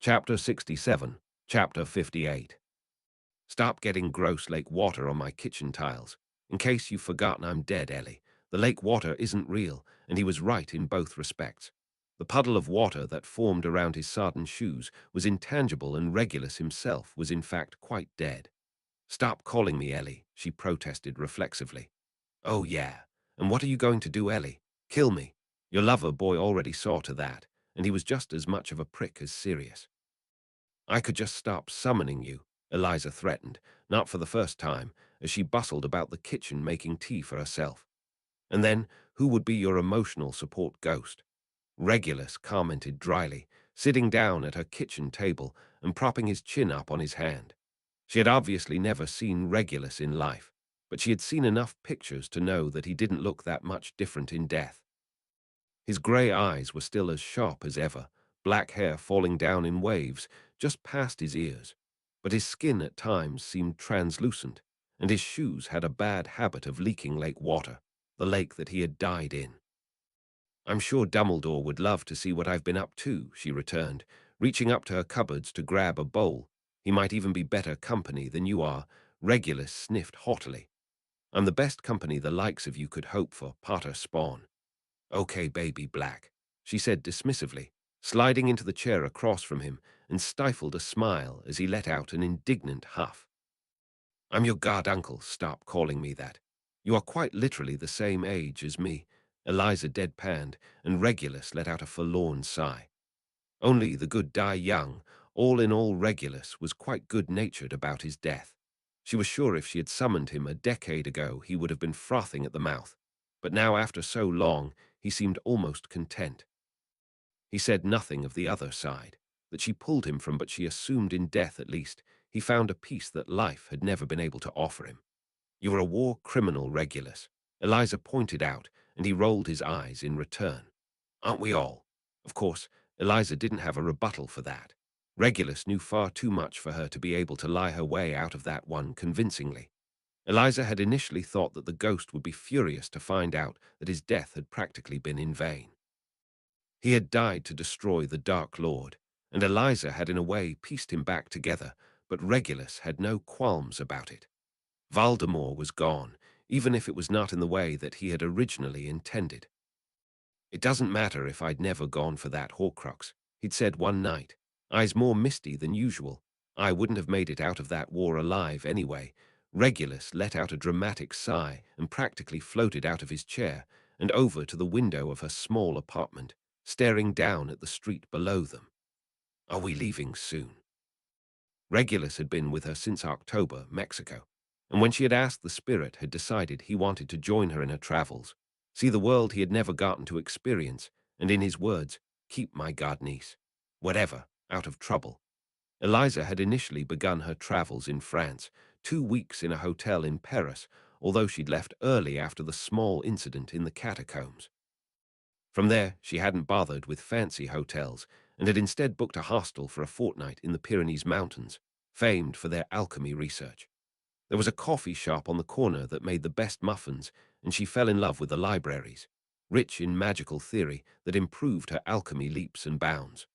Chapter 67, Chapter 58. Stop getting gross lake water on my kitchen tiles. In case you've forgotten, I'm dead, Ellie. The lake water isn't real, and he was right in both respects. The puddle of water that formed around his sodden shoes was intangible, and Regulus himself was in fact quite dead. Stop calling me Ellie, she protested reflexively. Oh yeah, and what are you going to do, Ellie? Kill me? Your lover boy already saw to that, and he was just as much of a prick as Sirius. I could just stop summoning you, Eliza threatened, not for the first time, as she bustled about the kitchen making tea for herself. And then, who would be your emotional support ghost? Regulus commented dryly, sitting down at her kitchen table and propping his chin up on his hand. She had obviously never seen Regulus in life, but she had seen enough pictures to know that he didn't look that much different in death. His grey eyes were still as sharp as ever, black hair falling down in waves just past his ears, but his skin at times seemed translucent, and his shoes had a bad habit of leaking lake water, the lake that he had died in. I'm sure Dumbledore would love to see what I've been up to, she returned, reaching up to her cupboards to grab a bowl. He might even be better company than you are. Regulus sniffed haughtily. I'm the best company the likes of you could hope for, Potter spawn. Okay, baby Black, she said dismissively, sliding into the chair across from him, and stifled a smile as he let out an indignant huff. I'm your god uncle, stop calling me that. You are quite literally the same age as me. Eliza deadpanned, and Regulus let out a forlorn sigh. Only the good die young. All in all, Regulus was quite good-natured about his death. She was sure if she had summoned him a decade ago, he would have been frothing at the mouth. But now, after so long, he seemed almost content. He said nothing of the other side, that she pulled him from, but she assumed in death at least he found a peace that life had never been able to offer him. You are a war criminal, Regulus, Eliza pointed out, and he rolled his eyes in return. Aren't we all? Of course, Eliza didn't have a rebuttal for that. Regulus knew far too much for her to be able to lie her way out of that one convincingly. Eliza had initially thought that the ghost would be furious to find out that his death had practically been in vain. He had died to destroy the Dark Lord, and Eliza had in a way pieced him back together, but Regulus had no qualms about it. Voldemort was gone, even if it was not in the way that he had originally intended. It doesn't matter if I'd never gone for that Horcrux, he'd said one night, eyes more misty than usual. I wouldn't have made it out of that war alive anyway. Regulus let out a dramatic sigh and practically floated out of his chair and over to the window of her small apartment, staring down at the street below them. Are we leaving soon? Regulus had been with her since October, Mexico, and when she had asked, the spirit had decided he wanted to join her in her travels, see the world he had never gotten to experience, and in his words, keep my godniece, whatever, out of trouble. Eliza had initially begun her travels in France, 2 weeks in a hotel in Paris, although she'd left early after the small incident in the catacombs. From there, she hadn't bothered with fancy hotels and had instead booked a hostel for a fortnight in the Pyrenees Mountains, famed for their alchemy research. There was a coffee shop on the corner that made the best muffins, and she fell in love with the libraries, rich in magical theory that improved her alchemy leaps and bounds.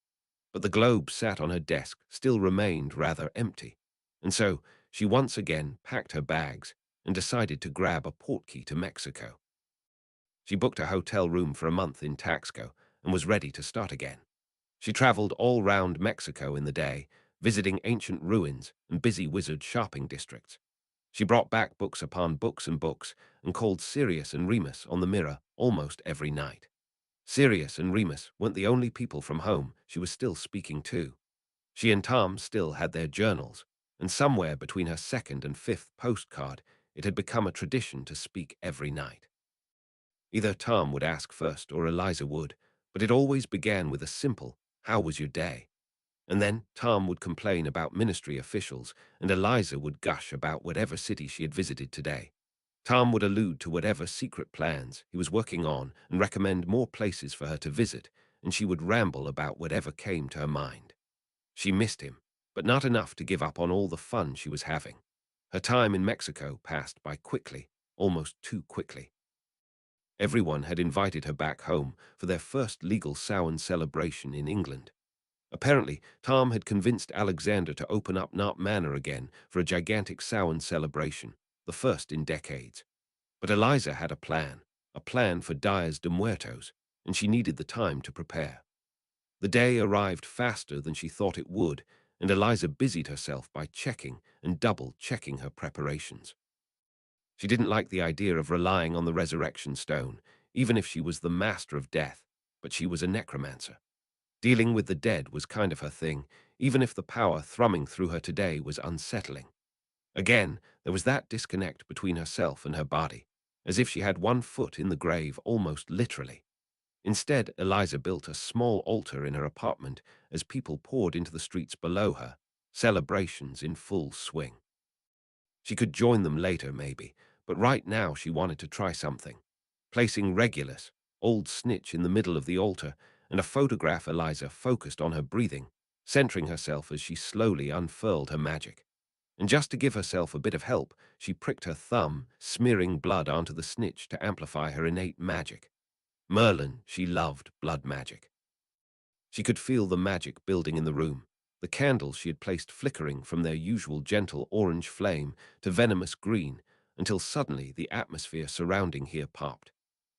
But the globe sat on her desk still remained rather empty, and so she once again packed her bags and decided to grab a portkey to Mexico. She booked a hotel room for a month in Taxco and was ready to start again. She traveled all round Mexico in the day, visiting ancient ruins and busy wizard shopping districts. She brought back books upon books and books and called Sirius and Remus on the mirror almost every night. Sirius and Remus weren't the only people from home she was still speaking to. She and Tom still had their journals, and somewhere between her second and fifth postcard, it had become a tradition to speak every night. Either Tom would ask first or Eliza would, but it always began with a simple, "How was your day?" And then Tom would complain about ministry officials, and Eliza would gush about whatever city she had visited today. Tom would allude to whatever secret plans he was working on and recommend more places for her to visit, and she would ramble about whatever came to her mind. She missed him, but not enough to give up on all the fun she was having. Her time in Mexico passed by quickly, almost too quickly. Everyone had invited her back home for their first legal Samhain celebration in England. Apparently, Tom had convinced Alexander to open up Knot Manor again for a gigantic Samhain celebration, the first in decades. But Eliza had a plan for Dias de Muertos, and she needed the time to prepare. The day arrived faster than she thought it would, and Eliza busied herself by checking and double-checking her preparations. She didn't like the idea of relying on the resurrection stone, even if she was the master of death, but she was a necromancer. Dealing with the dead was kind of her thing, even if the power thrumming through her today was unsettling. Again, there was that disconnect between herself and her body, as if she had one foot in the grave almost literally. Instead, Eliza built a small altar in her apartment as people poured into the streets below her, celebrations in full swing. She could join them later, maybe, but right now she wanted to try something. Placing Regulus, old snitch, in the middle of the altar, and a photograph Eliza focused on her breathing, centering herself as she slowly unfurled her magic. And just to give herself a bit of help, she pricked her thumb, smearing blood onto the snitch to amplify her innate magic. Merlin, she loved blood magic. She could feel the magic building in the room, the candles she had placed flickering from their usual gentle orange flame to venomous green, until suddenly the atmosphere surrounding here popped.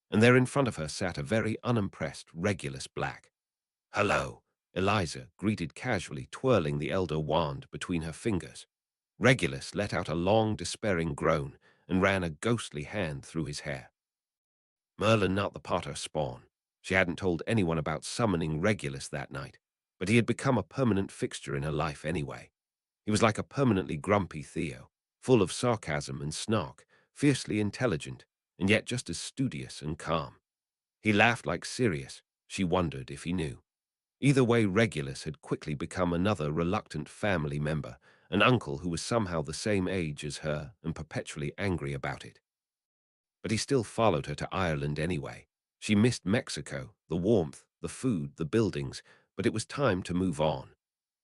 And there in front of her sat a very unimpressed Regulus Black. "Hello," Eliza greeted casually, twirling the elder wand between her fingers. Regulus let out a long, despairing groan and ran a ghostly hand through his hair. Merlin, not the Potter spawn. She hadn't told anyone about summoning Regulus that night, but he had become a permanent fixture in her life anyway. He was like a permanently grumpy Theo, full of sarcasm and snark, fiercely intelligent, and yet just as studious and calm. He laughed like Sirius. She wondered if he knew. Either way, Regulus had quickly become another reluctant family member, an uncle who was somehow the same age as her and perpetually angry about it. But he still followed her to Ireland anyway. She missed Mexico, the warmth, the food, the buildings, but it was time to move on.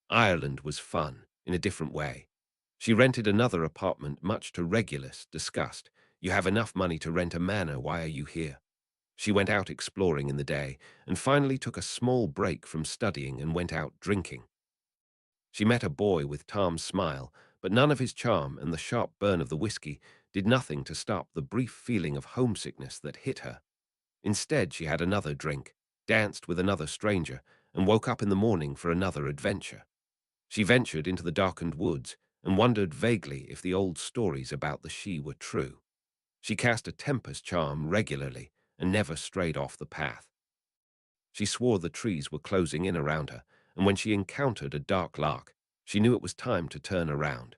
Ireland was fun, in a different way. She rented another apartment, much to Regulus' disgust. "You have enough money to rent a manor, why are you here?" She went out exploring in the day, and finally took a small break from studying and went out drinking. She met a boy with Tom's smile, but none of his charm and the sharp burn of the whiskey did nothing to stop the brief feeling of homesickness that hit her. Instead, she had another drink, danced with another stranger, and woke up in the morning for another adventure. She ventured into the darkened woods and wondered vaguely if the old stories about the she were true. She cast a tempest charm regularly and never strayed off the path. She swore the trees were closing in around her, and when she encountered a dark lark, she knew it was time to turn around.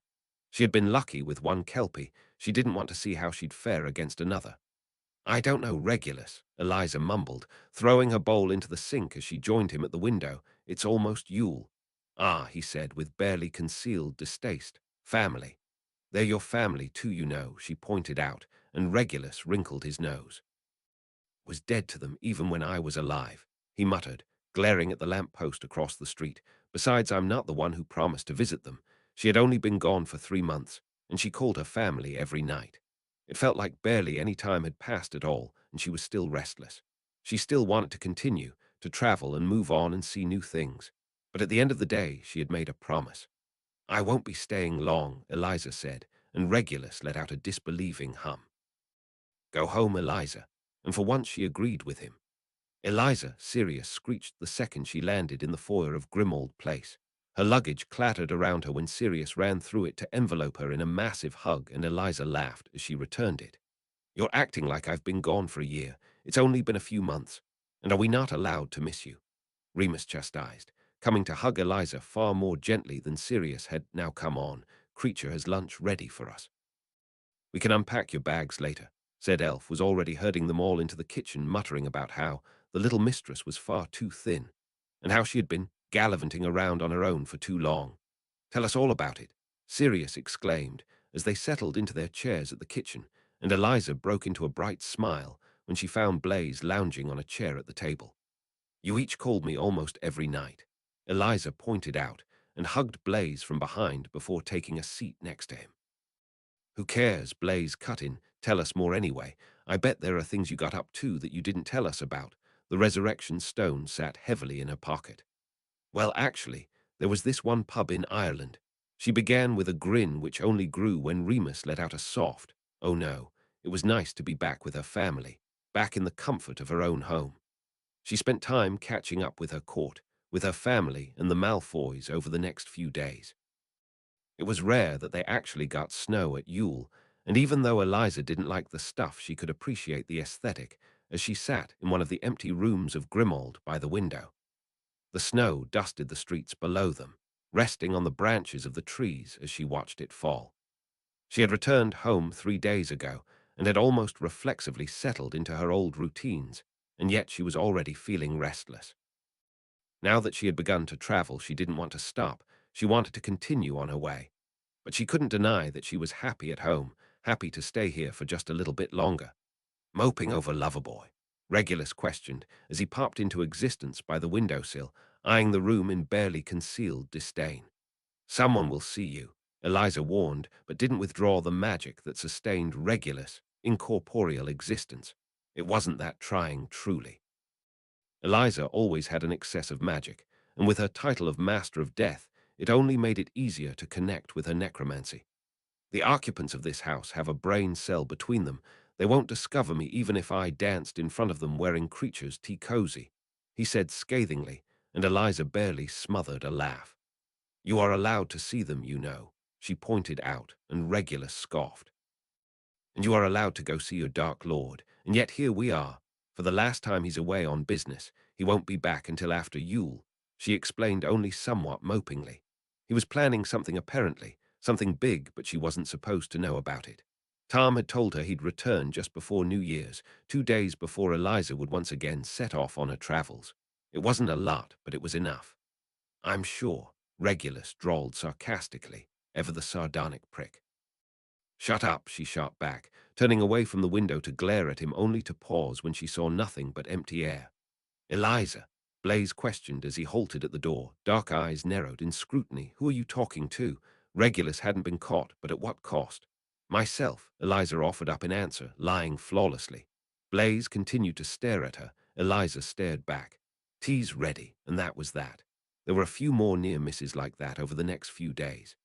She had been lucky with one kelpie. She didn't want to see how she'd fare against another. "I don't know Regulus," Eliza mumbled, throwing her bowl into the sink as she joined him at the window. "It's almost Yule." "Ah," he said with barely concealed distaste. "Family. They're your family too, you know," she pointed out, and Regulus wrinkled his nose. "Was dead to them even when I was alive," he muttered, glaring at the lamp-post across the street. "Besides, I'm not the one who promised to visit them. She had only been gone for 3 months, and she called her family every night." It felt like barely any time had passed at all, and she was still restless. She still wanted to continue, to travel and move on and see new things. But at the end of the day, she had made a promise. "I won't be staying long," Eliza said, and Regulus let out a disbelieving hum. "Go home, Eliza," and for once she agreed with him. "Eliza," Sirius screeched the second she landed in the foyer of Grimold Place. Her luggage clattered around her when Sirius ran through it to envelope her in a massive hug, and Eliza laughed as she returned it. "You're acting like I've been gone for a year. It's only been a few months. And are we not allowed to miss you?" Remus chastised, coming to hug Eliza far more gently than Sirius had. "Now come on. Creature has lunch ready for us." "We can unpack your bags later," said Elf, was already herding them all into the kitchen, muttering about how the little mistress was far too thin, and how she had been gallivanting around on her own for too long. "Tell us all about it," Sirius exclaimed, as they settled into their chairs at the kitchen, and Eliza broke into a bright smile when she found Blaze lounging on a chair at the table. "You each called me almost every night," Eliza pointed out, and hugged Blaze from behind before taking a seat next to him. "Who cares?" Blaze cut in. "Tell us more anyway. I bet there are things you got up to that you didn't tell us about." The resurrection stone sat heavily in her pocket. Well, actually, there was this one pub in Ireland. She began with a grin which only grew when Remus let out a soft, "Oh no." It was nice to be back with her family, back in the comfort of her own home. She spent time catching up with her court, with her family and the Malfoys over the next few days. It was rare that they actually got snow at Yule, and even though Eliza didn't like the stuff, she could appreciate the aesthetic as she sat in one of the empty rooms of Grimmauld by the window. The snow dusted the streets below them, resting on the branches of the trees as she watched it fall. She had returned home 3 days ago and had almost reflexively settled into her old routines, and yet she was already feeling restless. Now that she had begun to travel, she didn't want to stop. She wanted to continue on her way. But she couldn't deny that she was happy at home, happy to stay here for just a little bit longer. Moping over Loverboy? Regulus questioned as he popped into existence by the windowsill, eyeing the room in barely concealed disdain. Someone will see you, Eliza warned, but didn't withdraw the magic that sustained Regulus' incorporeal existence. It wasn't that trying, truly. Eliza always had an excess of magic, and with her title of Master of Death, it only made it easier to connect with her necromancy. The occupants of this house have a brain cell between them. They won't discover me even if I danced in front of them wearing creatures tea cozy, he said scathingly, and Eliza barely smothered a laugh. You are allowed to see them, you know, she pointed out, and Regulus scoffed. And you are allowed to go see your Dark Lord, and yet here we are. For the last time he's away on business. He won't be back until after Yule, she explained only somewhat mopingly. He was planning something apparently, something big, but she wasn't supposed to know about it. Tom had told her he'd return just before New Year's, 2 days before Eliza would once again set off on her travels. It wasn't a lot, but it was enough. I'm sure, Regulus drawled sarcastically, ever the sardonic prick. Shut up, she shot back, turning away from the window to glare at him only to pause when she saw nothing but empty air. Eliza, Blaze questioned as he halted at the door, dark eyes narrowed in scrutiny. Who are you talking to? Regulus hadn't been caught, but at what cost? Myself, Eliza offered up in answer, lying flawlessly. Blaze continued to stare at her. Eliza stared back. Tea's ready, and that was that. There were a few more near misses like that over the next few days.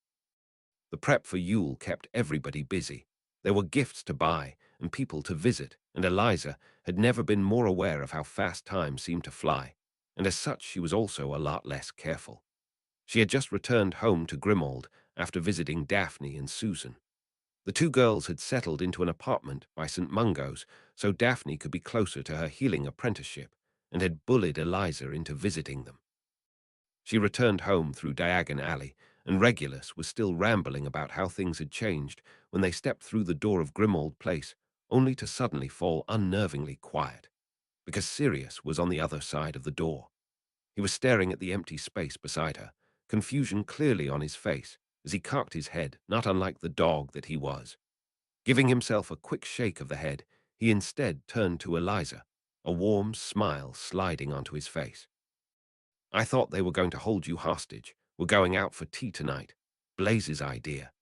The prep for Yule kept everybody busy. There were gifts to buy and people to visit, and Eliza had never been more aware of how fast time seemed to fly, and as such she was also a lot less careful. She had just returned home to Grimmauld after visiting Daphne and Susan. The two girls had settled into an apartment by St. Mungo's so Daphne could be closer to her healing apprenticeship, and had bullied Eliza into visiting them. She returned home through Diagon Alley, and Regulus was still rambling about how things had changed when they stepped through the door of Grimmauld Place, only to suddenly fall unnervingly quiet, because Sirius was on the other side of the door. He was staring at the empty space beside her, confusion clearly on his face, as he cocked his head, not unlike the dog that he was. Giving himself a quick shake of the head, he instead turned to Eliza, a warm smile sliding onto his face. I thought they were going to hold you hostage. We're going out for tea tonight. Blaze's idea.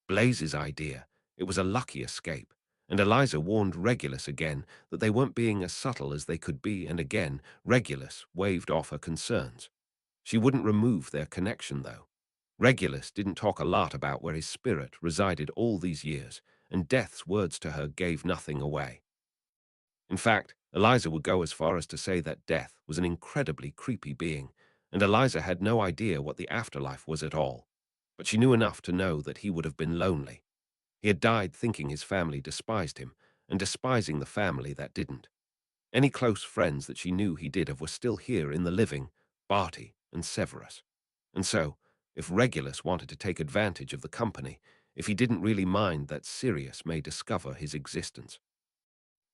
Blaze's idea. It was a lucky escape, and Eliza warned Regulus again that they weren't being as subtle as they could be, and again Regulus waved off her concerns. She wouldn't remove their connection, though. Regulus didn't talk a lot about where his spirit resided all these years, and Death's words to her gave nothing away. In fact, Eliza would go as far as to say that Death was an incredibly creepy being, and Eliza had no idea what the afterlife was at all. But she knew enough to know that he would have been lonely. He had died thinking his family despised him, and despising the family that didn't. Any close friends that she knew he did have were still here in the living, Barty and Severus. And so, if Regulus wanted to take advantage of the company, if he didn't really mind that Sirius may discover his existence,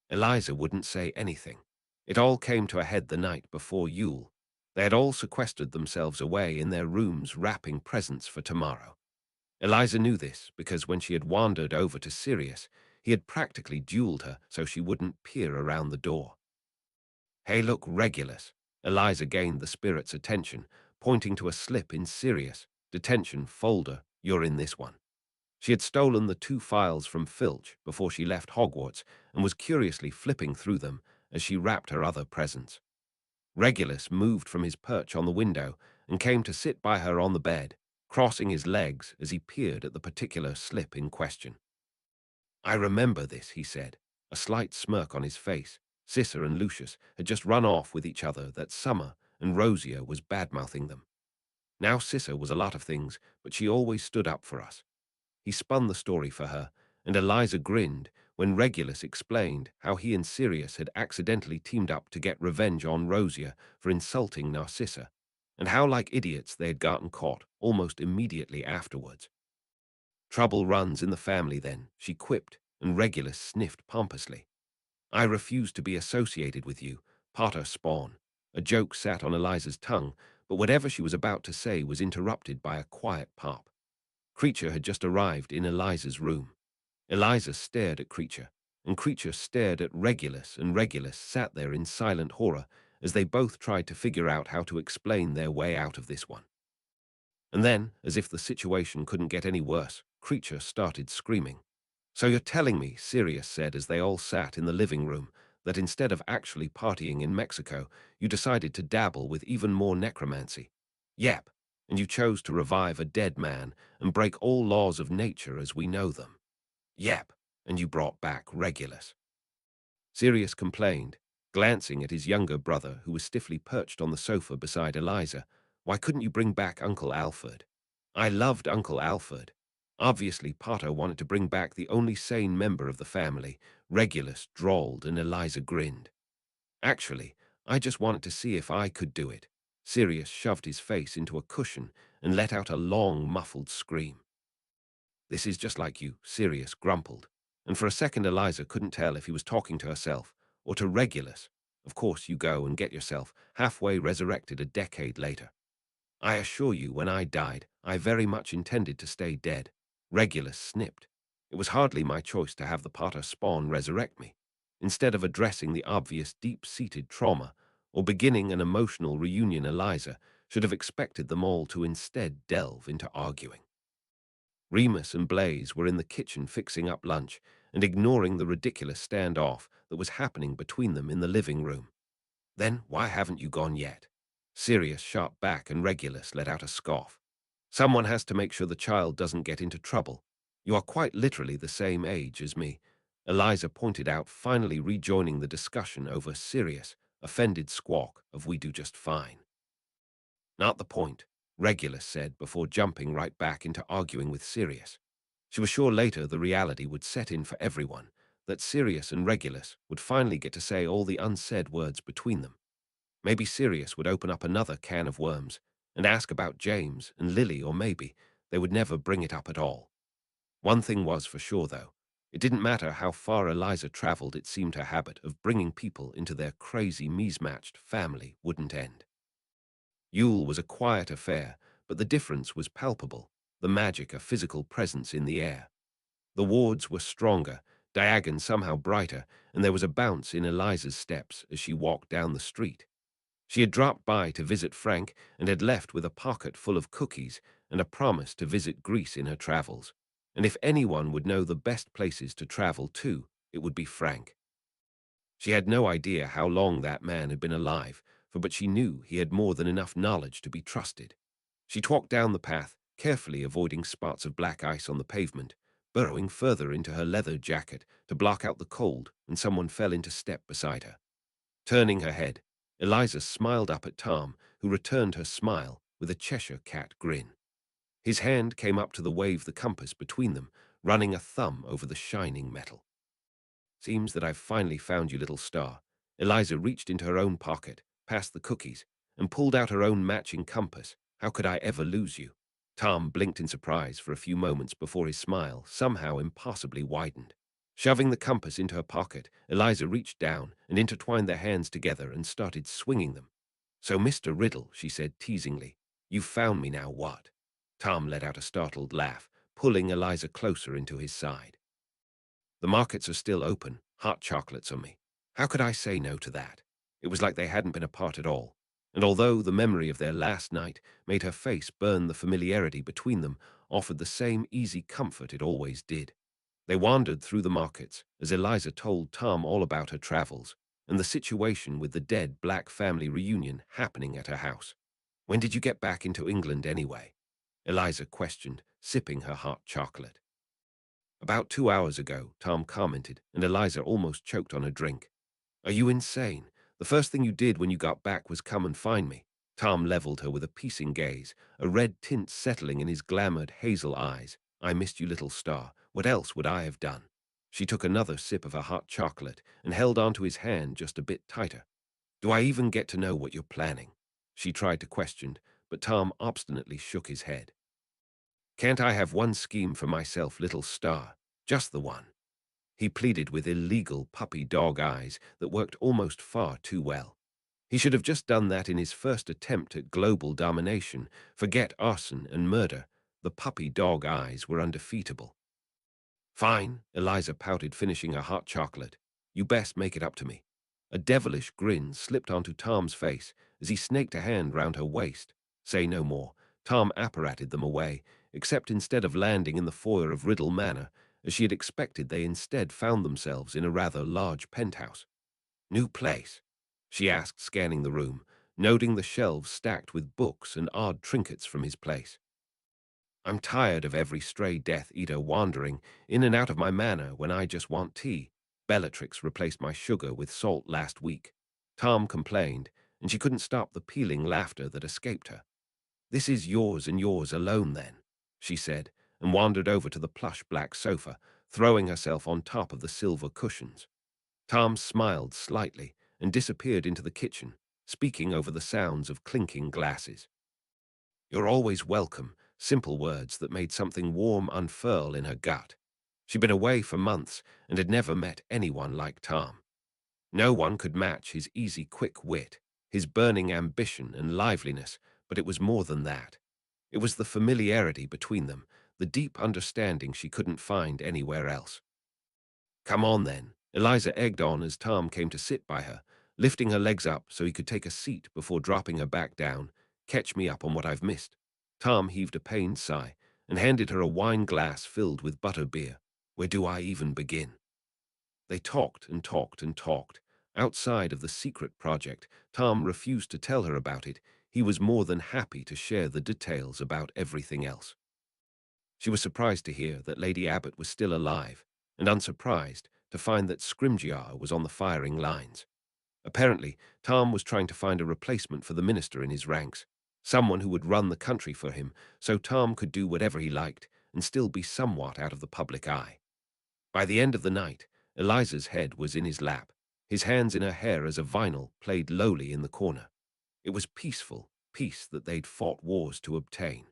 Eliza wouldn't say anything. It all came to a head the night before Yule. They had all sequestered themselves away in their rooms wrapping presents for tomorrow. Eliza knew this because when she had wandered over to Sirius, he had practically dueled her so she wouldn't peer around the door. Hey, look, Regulus. Eliza gained the spirit's attention, pointing to a slip in Sirius' detention folder. You're in this one. She had stolen the 2 files from Filch before she left Hogwarts and was curiously flipping through them as she wrapped her other presents. Regulus moved from his perch on the window and came to sit by her on the bed, crossing his legs as he peered at the particular slip in question. "I remember this," he said, a slight smirk on his face. Cissa and Lucius had just run off with each other that summer, and Rosia was bad-mouthing them. Now Cissa was a lot of things, but she always stood up for us. He spun the story for her, and Eliza grinned when Regulus explained how he and Sirius had accidentally teamed up to get revenge on Rosia for insulting Narcissa, and how like idiots they had gotten caught almost immediately afterwards. "Trouble runs in the family then," she quipped, and Regulus sniffed pompously. "I refuse to be associated with you, Potter spawn." A joke sat on Eliza's tongue, but whatever she was about to say was interrupted by a quiet pop. Creature had just arrived in Eliza's room. Eliza stared at Creature, and Creature stared at Regulus, and Regulus sat there in silent horror as they both tried to figure out how to explain their way out of this one. And then, as if the situation couldn't get any worse, Creature started screaming. "So you're telling me," Sirius said as they all sat in the living room, "that instead of actually partying in Mexico, you decided to dabble with even more necromancy? Yep, and you chose to revive a dead man and break all laws of nature as we know them. Yep, and you brought back Regulus." Sirius complained, glancing at his younger brother who was stiffly perched on the sofa beside Eliza. "Why couldn't you bring back Uncle Alfred?" "I loved Uncle Alfred." Obviously, Potter wanted to bring back the only sane member of the family. Regulus drawled and Eliza grinned. "Actually, I just wanted to see if I could do it." Sirius shoved his face into a cushion and let out a long, muffled scream. "This is just like you," Sirius grumbled, and for a second Eliza couldn't tell if he was talking to herself or to Regulus. "Of course you go and get yourself halfway resurrected a decade later. I assure you, when I died, I very much intended to stay dead." Regulus snipped. "It was hardly my choice to have the Potter spawn resurrect me. Instead of addressing the obvious deep-seated trauma or beginning an emotional reunion, Eliza should have expected them all to instead delve into arguing." Remus and Blaze were in the kitchen fixing up lunch and ignoring the ridiculous standoff that was happening between them in the living room. "Then why haven't you gone yet?" Sirius shot back and Regulus let out a scoff. "Someone has to make sure the child doesn't get into trouble. You are quite literally the same age as me," Eliza pointed out, finally rejoining the discussion over Sirius' offended squawk of "we do just fine." "Not the point," Regulus said before jumping right back into arguing with Sirius. She was sure later the reality would set in for everyone, that Sirius and Regulus would finally get to say all the unsaid words between them. Maybe Sirius would open up another can of worms and ask about James and Lily, or maybe they would never bring it up at all. One thing was for sure, though. It didn't matter how far Eliza traveled, it seemed her habit of bringing people into their crazy, mismatched family wouldn't end. Yule was a quiet affair, but the difference was palpable, the magic, a physical presence in the air. The wards were stronger, Diagon somehow brighter, and there was a bounce in Eliza's steps as she walked down the street. She had dropped by to visit Frank and had left with a pocket full of cookies and a promise to visit Greece in her travels. And if anyone would know the best places to travel to, it would be Frank. She had no idea how long that man had been alive, but she knew he had more than enough knowledge to be trusted. She walked down the path, carefully avoiding spots of black ice on the pavement, burrowing further into her leather jacket to block out the cold, and someone fell into step beside her. Turning her head, Eliza smiled up at Tom, who returned her smile with a Cheshire cat grin. His hand came up to wave the compass between them, running a thumb over the shining metal. "Seems that I've finally found you, little star." Eliza reached into her own pocket, past the cookies, and pulled out her own matching compass. "How could I ever lose you?" Tom blinked in surprise for a few moments before his smile somehow impossibly widened. Shoving the compass into her pocket, Eliza reached down and intertwined their hands together and started swinging them. "So, Mr. Riddle," she said teasingly, "you've found me now, what?" Tom let out a startled laugh, pulling Eliza closer into his side. "The markets are still open, hot chocolates on me. How could I say no to that?" It was like they hadn't been apart at all, and although the memory of their last night made her face burn, the familiarity between them offered the same easy comfort it always did. They wandered through the markets as Eliza told Tom all about her travels and the situation with the dead black family reunion happening at her house. When did you get back into England anyway? Eliza questioned, sipping her hot chocolate. About 2 hours ago, Tom commented, and Eliza almost choked on a drink. Are you insane? The first thing you did when you got back was come and find me. Tom leveled her with a piercing gaze, a red tint settling in his glamoured hazel eyes. I missed you, little star. What else would I have done? She took another sip of her hot chocolate and held onto his hand just a bit tighter. Do I even get to know what you're planning? She tried to question, but Tom obstinately shook his head. Can't I have one scheme for myself, little star? Just the one. He pleaded with illegal puppy dog eyes that worked almost far too well. He should have just done that in his first attempt at global domination. Forget arson and murder. The puppy dog eyes were undefeatable. Fine, Eliza pouted, finishing her hot chocolate. You best make it up to me. A devilish grin slipped onto Tom's face as he snaked a hand round her waist. Say no more. Tom apparated them away, except instead of landing in the foyer of Riddle Manor, as she had expected, they instead found themselves in a rather large penthouse. New place? She asked, scanning the room, noting the shelves stacked with books and odd trinkets from his place. I'm tired of every stray Death Eater wandering in and out of my manor when I just want tea. Bellatrix replaced my sugar with salt last week. Tom complained, and she couldn't stop the pealing laughter that escaped her. This is yours and yours alone, then, she said, and wandered over to the plush black sofa, throwing herself on top of the silver cushions. Tom smiled slightly and disappeared into the kitchen, speaking over the sounds of clinking glasses. You're always welcome, simple words that made something warm unfurl in her gut. She'd been away for months and had never met anyone like Tom. No one could match his easy, quick wit, his burning ambition and liveliness, but it was more than that. It was the familiarity between them, the deep understanding she couldn't find anywhere else. Come on, then. Eliza egged on as Tom came to sit by her, lifting her legs up so he could take a seat before dropping her back down. Catch me up on what I've missed. Tom heaved a pained sigh and handed her a wine glass filled with butterbeer. Where do I even begin? They talked and talked and talked. Outside of the secret project, Tom refused to tell her about it. He was more than happy to share the details about everything else. She was surprised to hear that Lady Abbot was still alive, and unsurprised to find that Scrimgeour was on the firing lines. Apparently, Tom was trying to find a replacement for the minister in his ranks, someone who would run the country for him so Tom could do whatever he liked and still be somewhat out of the public eye. By the end of the night, Eliza's head was in his lap, his hands in her hair as a vinyl played lowly in the corner. It was peaceful, peace that they'd fought wars to obtain.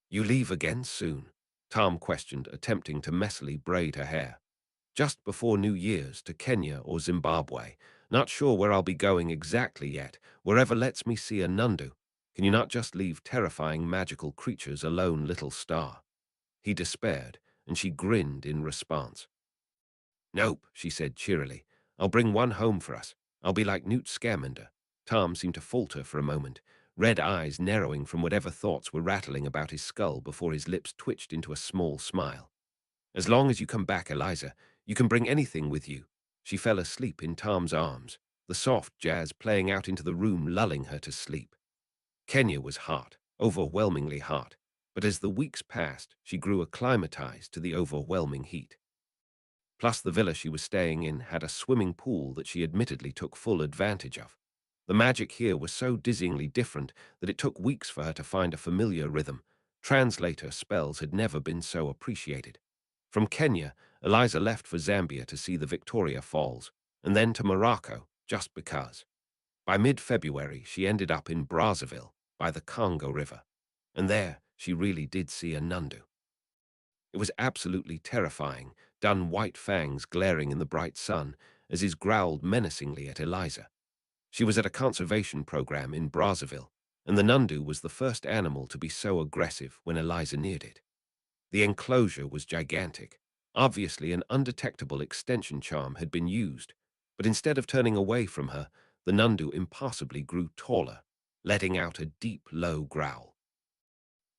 You leave again soon? Tom questioned, attempting to messily braid her hair. Just before New Year's, to Kenya or Zimbabwe. Not sure where I'll be going exactly yet. Wherever lets me see a Nundu. Can you not just leave terrifying magical creatures alone, little star? He despaired, and she grinned in response. Nope, she said cheerily. I'll bring one home for us. I'll be like Newt Scamander. Tom seemed to falter for a moment, red eyes narrowing from whatever thoughts were rattling about his skull before his lips twitched into a small smile. As long as you come back, Eliza, you can bring anything with you. She fell asleep in Tom's arms, the soft jazz playing out into the room, lulling her to sleep. Kenya was hot, overwhelmingly hot, but as the weeks passed, she grew acclimatized to the overwhelming heat. Plus, the villa she was staying in had a swimming pool that she admittedly took full advantage of. The magic here was so dizzyingly different that it took weeks for her to find a familiar rhythm. Translator spells had never been so appreciated. From Kenya, Eliza left for Zambia to see the Victoria Falls, and then to Morocco, just because. By mid-February, she ended up in Brazzaville, by the Congo River, and there she really did see a Nundu. It was absolutely terrifying, dun white fangs glaring in the bright sun as he growled menacingly at Eliza. She was at a conservation program in Brazzaville, and the Nundu was the first animal to be so aggressive when Eliza neared it. The enclosure was gigantic. Obviously, an undetectable extension charm had been used, but instead of turning away from her, the Nundu impossibly grew taller, letting out a deep, low growl.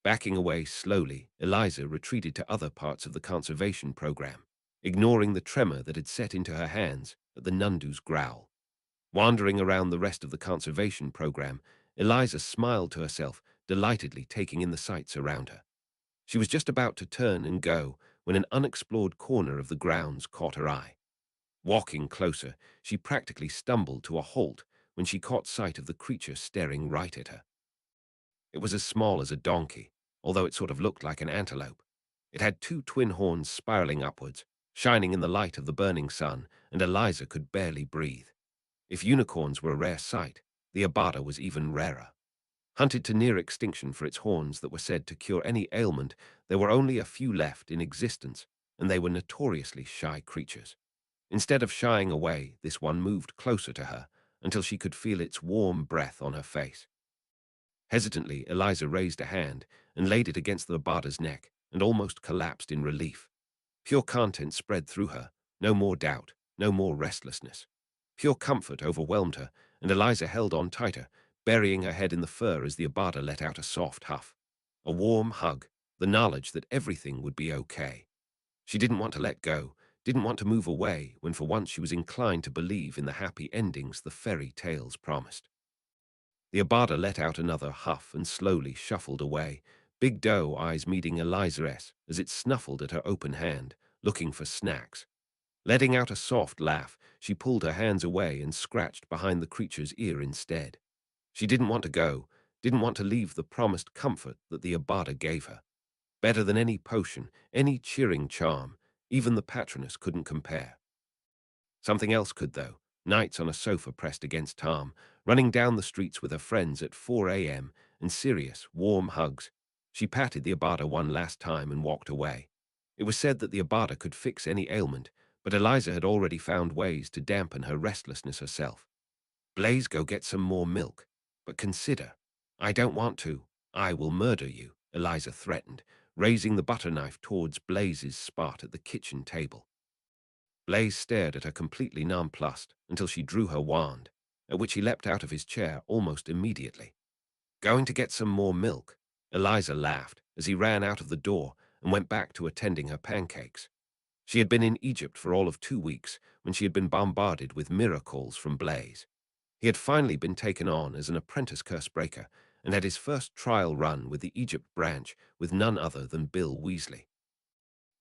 Backing away slowly, Eliza retreated to other parts of the conservation program, ignoring the tremor that had set into her hands at the Nundu's growl. Wandering around the rest of the conservation program, Eliza smiled to herself, delightedly taking in the sights around her. She was just about to turn and go when an unexplored corner of the grounds caught her eye. Walking closer, she practically stumbled to a halt when she caught sight of the creature staring right at her. It was as small as a donkey, although it sort of looked like an antelope. It had two twin horns spiraling upwards, shining in the light of the burning sun, and Eliza could barely breathe. If unicorns were a rare sight, the abada was even rarer. Hunted to near extinction for its horns that were said to cure any ailment, there were only a few left in existence, and they were notoriously shy creatures. Instead of shying away, this one moved closer to her until she could feel its warm breath on her face. Hesitantly, Eliza raised a hand and laid it against the abada's neck and almost collapsed in relief. Pure content spread through her, no more doubt, no more restlessness. Pure comfort overwhelmed her, and Eliza held on tighter, burying her head in the fur as the abada let out a soft huff. A warm hug, the knowledge that everything would be okay. She didn't want to let go, didn't want to move away when for once she was inclined to believe in the happy endings the fairy tales promised. The abada let out another huff and slowly shuffled away, big doe eyes meeting Eliza's as it snuffled at her open hand, looking for snacks. Letting out a soft laugh, she pulled her hands away and scratched behind the creature's ear instead. She didn't want to go, didn't want to leave the promised comfort that the abada gave her. Better than any potion, any cheering charm, even the patroness couldn't compare. Something else could, though. Nights on a sofa pressed against Tom, running down the streets with her friends at 4 a.m., and serious, warm hugs. She patted the abada one last time and walked away. It was said that the abada could fix any ailment, but Eliza had already found ways to dampen her restlessness herself. Blaze, go get some more milk. But consider. I don't want to. I will murder you, Eliza threatened, raising the butter knife towards Blaze's spot at the kitchen table. Blaze stared at her completely nonplussed until she drew her wand, at which he leapt out of his chair almost immediately. Going to get some more milk? Eliza laughed as he ran out of the door and went back to attending her pancakes. She had been in Egypt for all of 2 weeks when she had been bombarded with miracles from Blaze. He had finally been taken on as an apprentice curse breaker and had his first trial run with the Egypt branch with none other than Bill Weasley.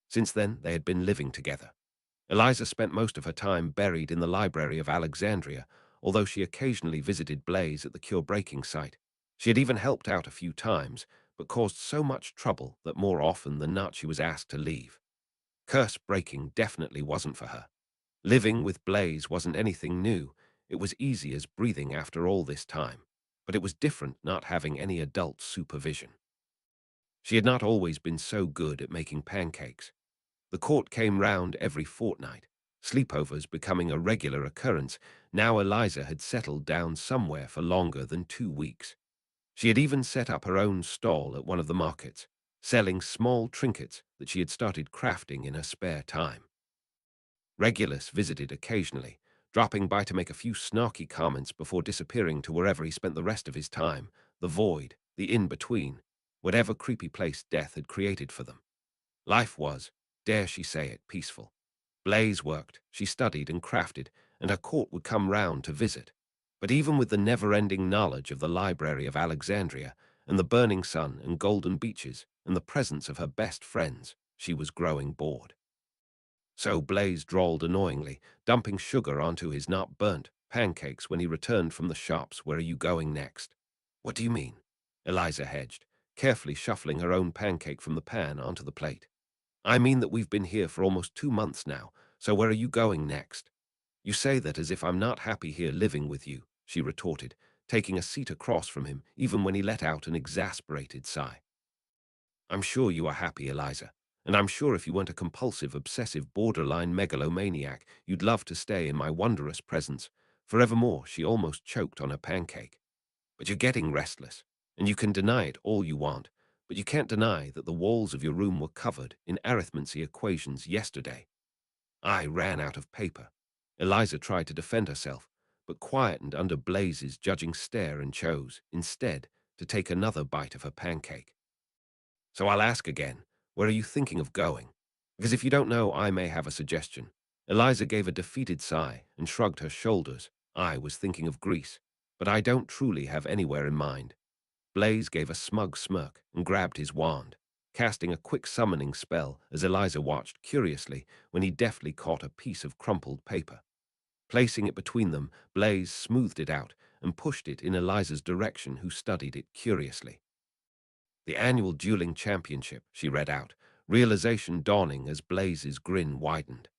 Since then, they had been living together. Eliza spent most of her time buried in the library of Alexandria, although she occasionally visited Blaze at the cure-breaking site. She had even helped out a few times, but caused so much trouble that more often than not she was asked to leave. Curse-breaking definitely wasn't for her. Living with Blaze wasn't anything new. It was easy as breathing after all this time, but it was different not having any adult supervision. She had not always been so good at making pancakes. The court came round every fortnight, sleepovers becoming a regular occurrence. Now Eliza had settled down somewhere for longer than 2 weeks. She had even set up her own stall at one of the markets, selling small trinkets that she had started crafting in her spare time. Regulus visited occasionally, dropping by to make a few snarky comments before disappearing to wherever he spent the rest of his time, the void, the in-between, whatever creepy place death had created for them. Life was, dare she say it, peaceful. Blaze worked, she studied and crafted, and her court would come round to visit. But even with the never-ending knowledge of the Library of Alexandria and the burning sun and golden beaches and the presence of her best friends, she was growing bored. So Blaze drawled annoyingly, dumping sugar onto his not-burnt pancakes when he returned from the shops. Where are you going next? What do you mean? Eliza hedged, carefully shuffling her own pancake from the pan onto the plate. I mean that we've been here for almost 2 months now, so where are you going next? You say that as if I'm not happy here living with you, she retorted, taking a seat across from him even when he let out an exasperated sigh. I'm sure you are happy, Eliza, and I'm sure if you weren't a compulsive, obsessive, borderline megalomaniac, you'd love to stay in my wondrous presence. Forevermore, she almost choked on her pancake. But you're getting restless, and you can deny it all you want, but you can't deny that the walls of your room were covered in arithmancy equations yesterday. I ran out of paper. Eliza tried to defend herself, but quietened under Blaze's judging stare and chose, instead, to take another bite of her pancake. So I'll ask again, where are you thinking of going? Because if you don't know, I may have a suggestion. Eliza gave a defeated sigh and shrugged her shoulders. I was thinking of Greece. but I don't truly have anywhere in mind." Blaze gave a smug smirk and grabbed his wand, casting a quick summoning spell as Eliza watched curiously when he deftly caught a piece of crumpled paper. Placing it between them, Blaze smoothed it out and pushed it in Eliza's direction, who studied it curiously. "The annual dueling championship," she read out, realization dawning as Blaze's grin widened.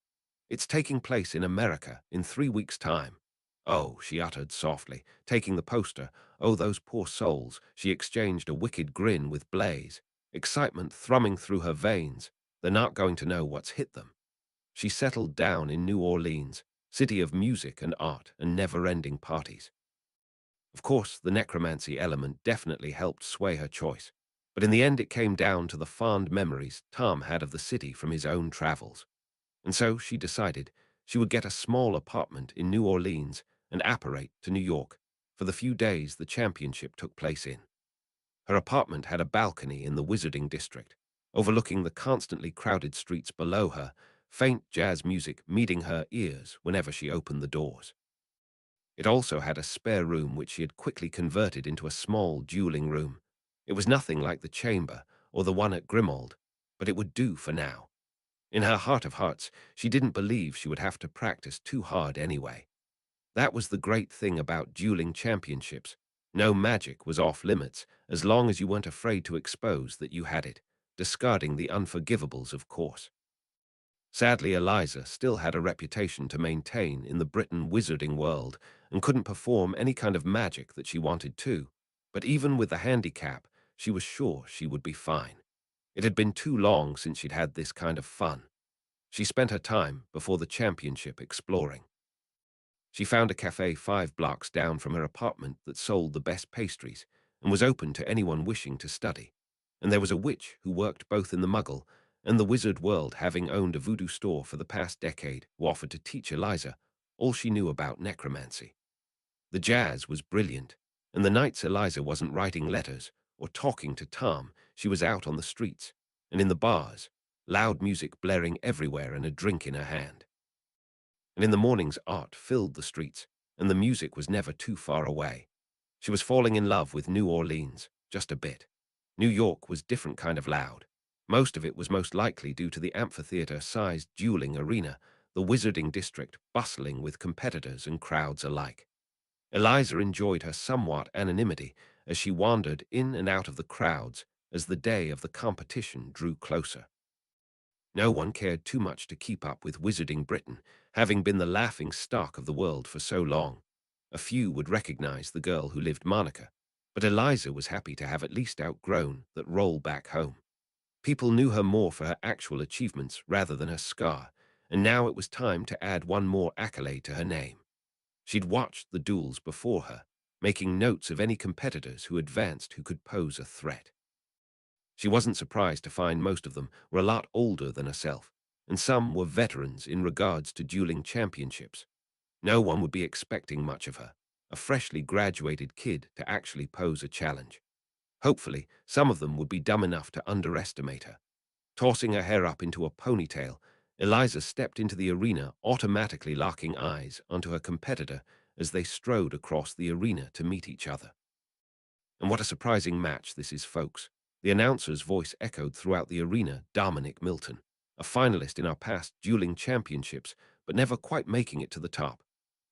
"It's taking place in America in 3 weeks' time." "Oh," she uttered softly, taking the poster. "Oh, those poor souls." She exchanged a wicked grin with Blaze, excitement thrumming through her veins. "They're not going to know what's hit them." She settled down in New Orleans, city of music and art and never-ending parties. Of course, the necromancy element definitely helped sway her choice, but in the end it came down to the fond memories Tom had of the city from his own travels. And so she decided she would get a small apartment in New Orleans and apparate to New York for the few days the championship took place in. Her apartment had a balcony in the Wizarding District, overlooking the constantly crowded streets below her, faint jazz music meeting her ears whenever she opened the doors. It also had a spare room which she had quickly converted into a small dueling room. It was nothing like the chamber or the one at Grimald, but it would do for now. In her heart of hearts, she didn't believe she would have to practice too hard anyway. That was the great thing about dueling championships. No magic was off limits, as long as you weren't afraid to expose that you had it, discarding the unforgivables, of course. Sadly, Eliza still had a reputation to maintain in the Britain wizarding world and couldn't perform any kind of magic that she wanted to. But even with the handicap, she was sure she would be fine. It had been too long since she'd had this kind of fun. She spent her time before the championship exploring. She found a cafe 5 blocks down from her apartment that sold the best pastries and was open to anyone wishing to study. And there was a witch who worked both in the Muggle and the wizard world, having owned a voodoo store for the past decade, who offered to teach Eliza all she knew about necromancy. The jazz was brilliant, and the nights Eliza wasn't writing letters or talking to Tom, she was out on the streets and in the bars, loud music blaring everywhere and a drink in her hand. And in the mornings, art filled the streets, and the music was never too far away. She was falling in love with New Orleans, just a bit. New York was different kind of loud. Most of it was most likely due to the amphitheater-sized dueling arena, the wizarding district bustling with competitors and crowds alike. Eliza enjoyed her somewhat anonymity as she wandered in and out of the crowds as the day of the competition drew closer. No one cared too much to keep up with Wizarding Britain, having been the laughing stock of the world for so long. A few would recognize the girl who lived Monica, but Eliza was happy to have at least outgrown that role back home. People knew her more for her actual achievements rather than her scar, and now it was time to add one more accolade to her name. She'd watched the duels before her, making notes of any competitors who advanced who could pose a threat. She wasn't surprised to find most of them were a lot older than herself, and some were veterans in regards to dueling championships. No one would be expecting much of her, a freshly graduated kid, to actually pose a challenge. Hopefully, some of them would be dumb enough to underestimate her. Tossing her hair up into a ponytail, Eliza stepped into the arena, automatically locking eyes onto her competitor as they strode across the arena to meet each other. And what a surprising match this is, folks. The announcer's voice echoed throughout the arena. "Dominic Milton, a finalist in our past dueling championships, but never quite making it to the top.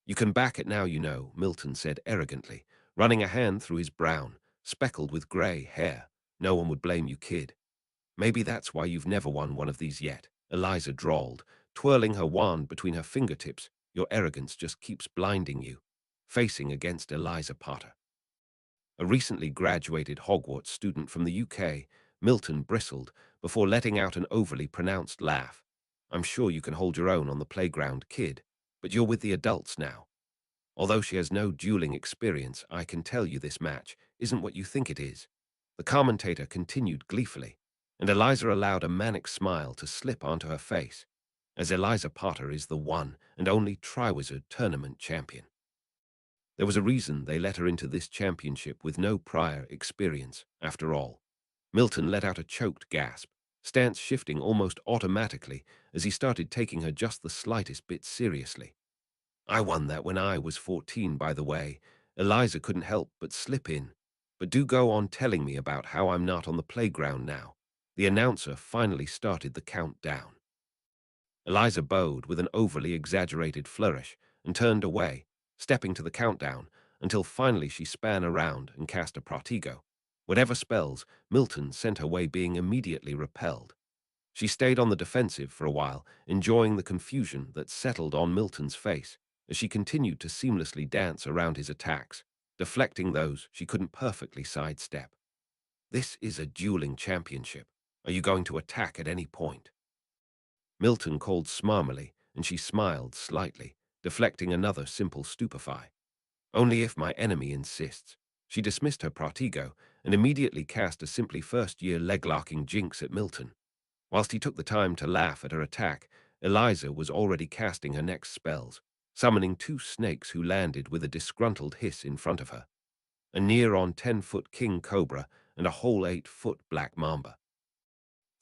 You can back it now, you know," Milton said arrogantly, running a hand through his brown, speckled with gray hair. "No one would blame you, kid." "Maybe that's why you've never won one of these yet," Eliza drawled, twirling her wand between her fingertips. "Your arrogance just keeps blinding you." Facing against Eliza Potter, a recently graduated Hogwarts student from the UK, Milton bristled before letting out an overly pronounced laugh. "I'm sure you can hold your own on the playground, kid, but you're with the adults now. Although she has no dueling experience, I can tell you this match isn't what you think it is." The commentator continued gleefully, and Eliza allowed a manic smile to slip onto her face, as Eliza Potter is the one and only Triwizard Tournament champion. There was a reason they let her into this championship with no prior experience, after all. Milton let out a choked gasp, stance shifting almost automatically as he started taking her just the slightest bit seriously. "I won that when I was 14, by the way, Eliza couldn't help but slip in. But do go on telling me about how I'm not on the playground now. The announcer finally started the countdown. Eliza bowed with an overly exaggerated flourish and turned away, stepping to the countdown until finally she span around and cast a protego. Whatever spells, Milton sent her way being immediately repelled. She stayed on the defensive for a while, enjoying the confusion that settled on Milton's face as she continued to seamlessly dance around his attacks, deflecting those she couldn't perfectly sidestep. This is a dueling championship. Are you going to attack at any point? Milton called smarmily, and she smiled slightly, deflecting another simple stupefy. Only if my enemy insists. She dismissed her protego and immediately cast a simply first-year leg-locking jinx at Milton. Whilst he took the time to laugh at her attack, Eliza was already casting her next spells, summoning two snakes who landed with a disgruntled hiss in front of her. A near-on 10-foot king cobra and a whole 8-foot black mamba.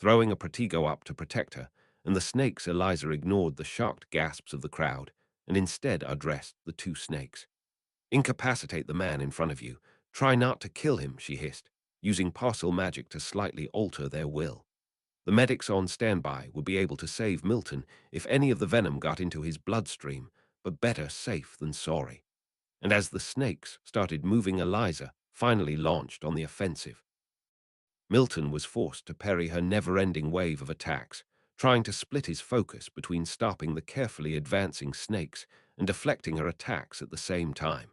Throwing a protego up to protect her, and the snakes, Eliza ignored the shocked gasps of the crowd and instead addressed the two snakes. Incapacitate the man in front of you. Try not to kill him, she hissed, using parcel magic to slightly alter their will. The medics on standby would be able to save Milton if any of the venom got into his bloodstream, but better safe than sorry. And as the snakes started moving, Eliza finally launched on the offensive. Milton was forced to parry her never-ending wave of attacks, trying to split his focus between stopping the carefully advancing snakes and deflecting her attacks at the same time.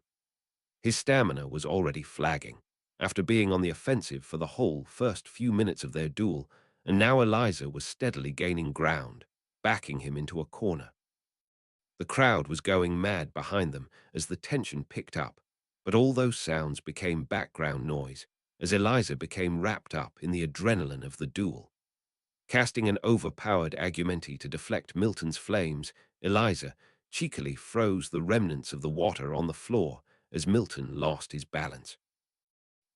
His stamina was already flagging, after being on the offensive for the whole first few minutes of their duel, and now Eliza was steadily gaining ground, backing him into a corner. The crowd was going mad behind them as the tension picked up, but all those sounds became background noise as Eliza became wrapped up in the adrenaline of the duel. Casting an overpowered Agumenti to deflect Milton's flames, Eliza cheekily froze the remnants of the water on the floor as Milton lost his balance.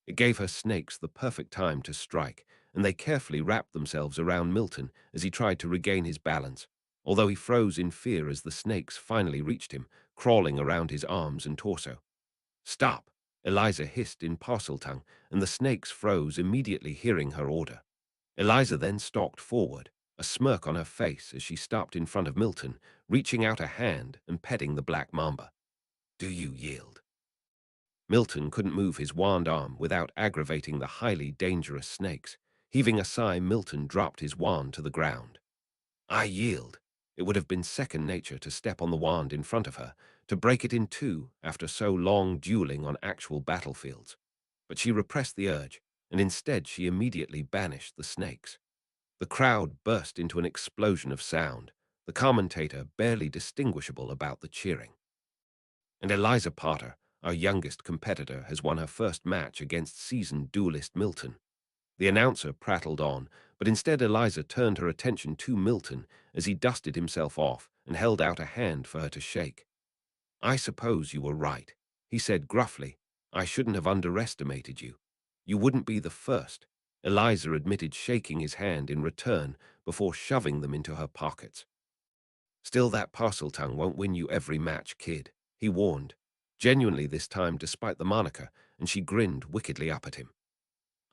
It gave her snakes the perfect time to strike, and they carefully wrapped themselves around Milton as he tried to regain his balance, although he froze in fear as the snakes finally reached him, crawling around his arms and torso. "Stop!" Eliza hissed in parcel tongue, and the snakes froze immediately hearing her order. Eliza then stalked forward, a smirk on her face as she stopped in front of Milton, reaching out a hand and petting the black mamba. "Do you yield?" Milton couldn't move his wand arm without aggravating the highly dangerous snakes. Heaving a sigh, Milton dropped his wand to the ground. "I yield." It would have been second nature to step on the wand in front of her, to break it in two after so long dueling on actual battlefields. But she repressed the urge, and instead she immediately banished the snakes. The crowd burst into an explosion of sound, the commentator barely distinguishable about the cheering. And Eliza Potter, our youngest competitor, has won her first match against seasoned duelist Milton. The announcer prattled on, but instead Eliza turned her attention to Milton as he dusted himself off and held out a hand for her to shake. "I suppose you were right," he said gruffly. "I shouldn't have underestimated you. You wouldn't be the first." Eliza admitted, shaking his hand in return before shoving them into her pockets. "Still, that parcel tongue won't win you every match, kid," he warned, genuinely this time despite the moniker, and she grinned wickedly up at him.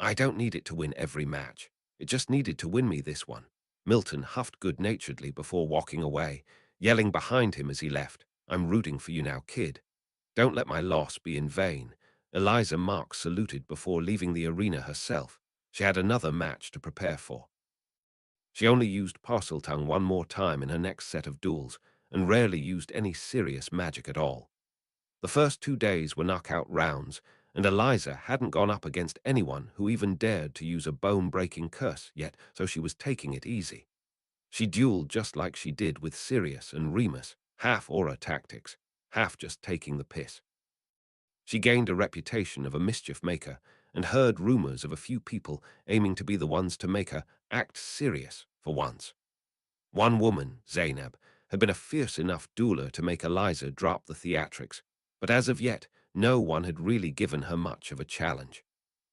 "I don't need it to win every match. It just needed to win me this one." Milton huffed good-naturedly before walking away, yelling behind him as he left, "I'm rooting for you now, kid. Don't let my loss be in vain." Eliza Marks saluted before leaving the arena herself. She had another match to prepare for. She only used parcel tongue one more time in her next set of duels, and rarely used any serious magic at all. The first 2 days were knockout rounds, and Eliza hadn't gone up against anyone who even dared to use a bone-breaking curse yet, so she was taking it easy. She dueled just like she did with Sirius and Remus, half aura tactics, half just taking the piss. She gained a reputation of a mischief maker and heard rumors of a few people aiming to be the ones to make her act serious for once. One woman, Zainab, had been a fierce enough dueler to make Eliza drop the theatrics, but as of yet, no one had really given her much of a challenge.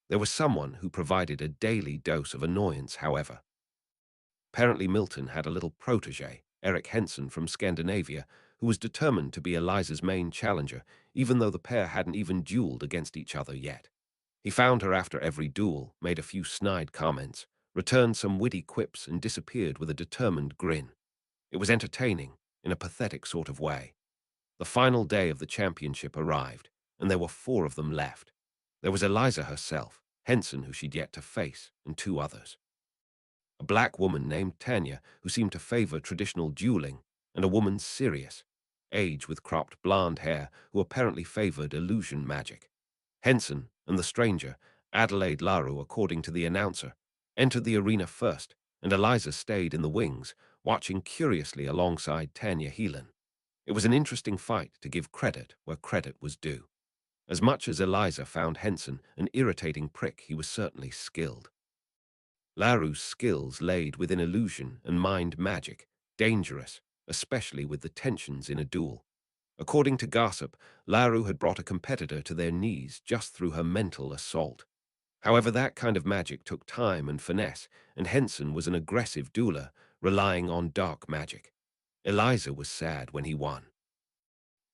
There was someone who provided a daily dose of annoyance, however. Apparently Milton had a little protege, Eric Henson from Scandinavia, who was determined to be Eliza's main challenger, even though the pair hadn't even dueled against each other yet. He found her after every duel, made a few snide comments, returned some witty quips, and disappeared with a determined grin. It was entertaining, in a pathetic sort of way. The final day of the championship arrived, and there were 4 of them left. There was Eliza herself, Henson, who she'd yet to face, and 2 others. A black woman named Tanya, who seemed to favor traditional dueling, and a woman Sirius, age with cropped blonde hair, who apparently favored illusion magic. Henson and the stranger, Adelaide Laru, according to the announcer, entered the arena first, and Eliza stayed in the wings, watching curiously alongside Tanya Heelan. It was an interesting fight, to give credit where credit was due. As much as Eliza found Henson an irritating prick, he was certainly skilled. Laru's skills laid within illusion and mind magic, dangerous, especially with the tensions in a duel. According to gossip, Laru had brought a competitor to their knees just through her mental assault. However, that kind of magic took time and finesse, and Henson was an aggressive dueler, relying on dark magic. Eliza was sad when he won.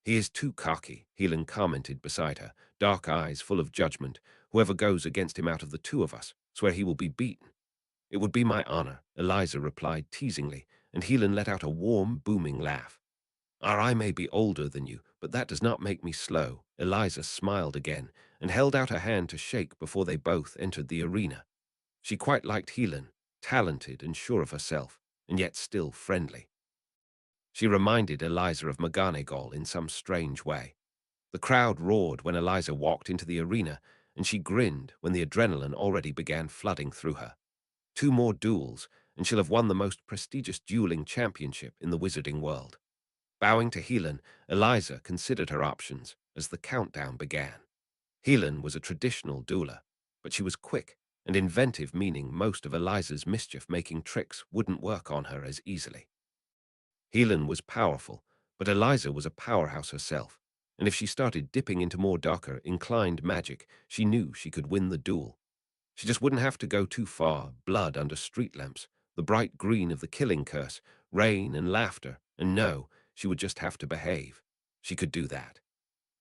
"He is too cocky," Heelan commented beside her, dark eyes full of judgment. "Whoever goes against him out of the 2 of us, swear he will be beaten." "It would be my honor," Eliza replied teasingly, and Heelan let out a warm, booming laugh. "I may be older than you, but that does not make me slow." Eliza smiled again and held out her hand to shake before they both entered the arena. She quite liked Heelan, talented and sure of herself, and yet still friendly. She reminded Eliza of McGonagall in some strange way. The crowd roared when Eliza walked into the arena, and she grinned when the adrenaline already began flooding through her. 2 more duels, and she'll have won the most prestigious dueling championship in the wizarding world. Bowing to Heelan, Eliza considered her options as the countdown began. Heelan was a traditional dueler, but she was quick and inventive, meaning most of Eliza's mischief-making tricks wouldn't work on her as easily. Heelan was powerful, but Eliza was a powerhouse herself, and if she started dipping into more darker, inclined magic, she knew she could win the duel. She just wouldn't have to go too far: blood under street lamps, the bright green of the killing curse, rain and laughter, and no, she would just have to behave. She could do that.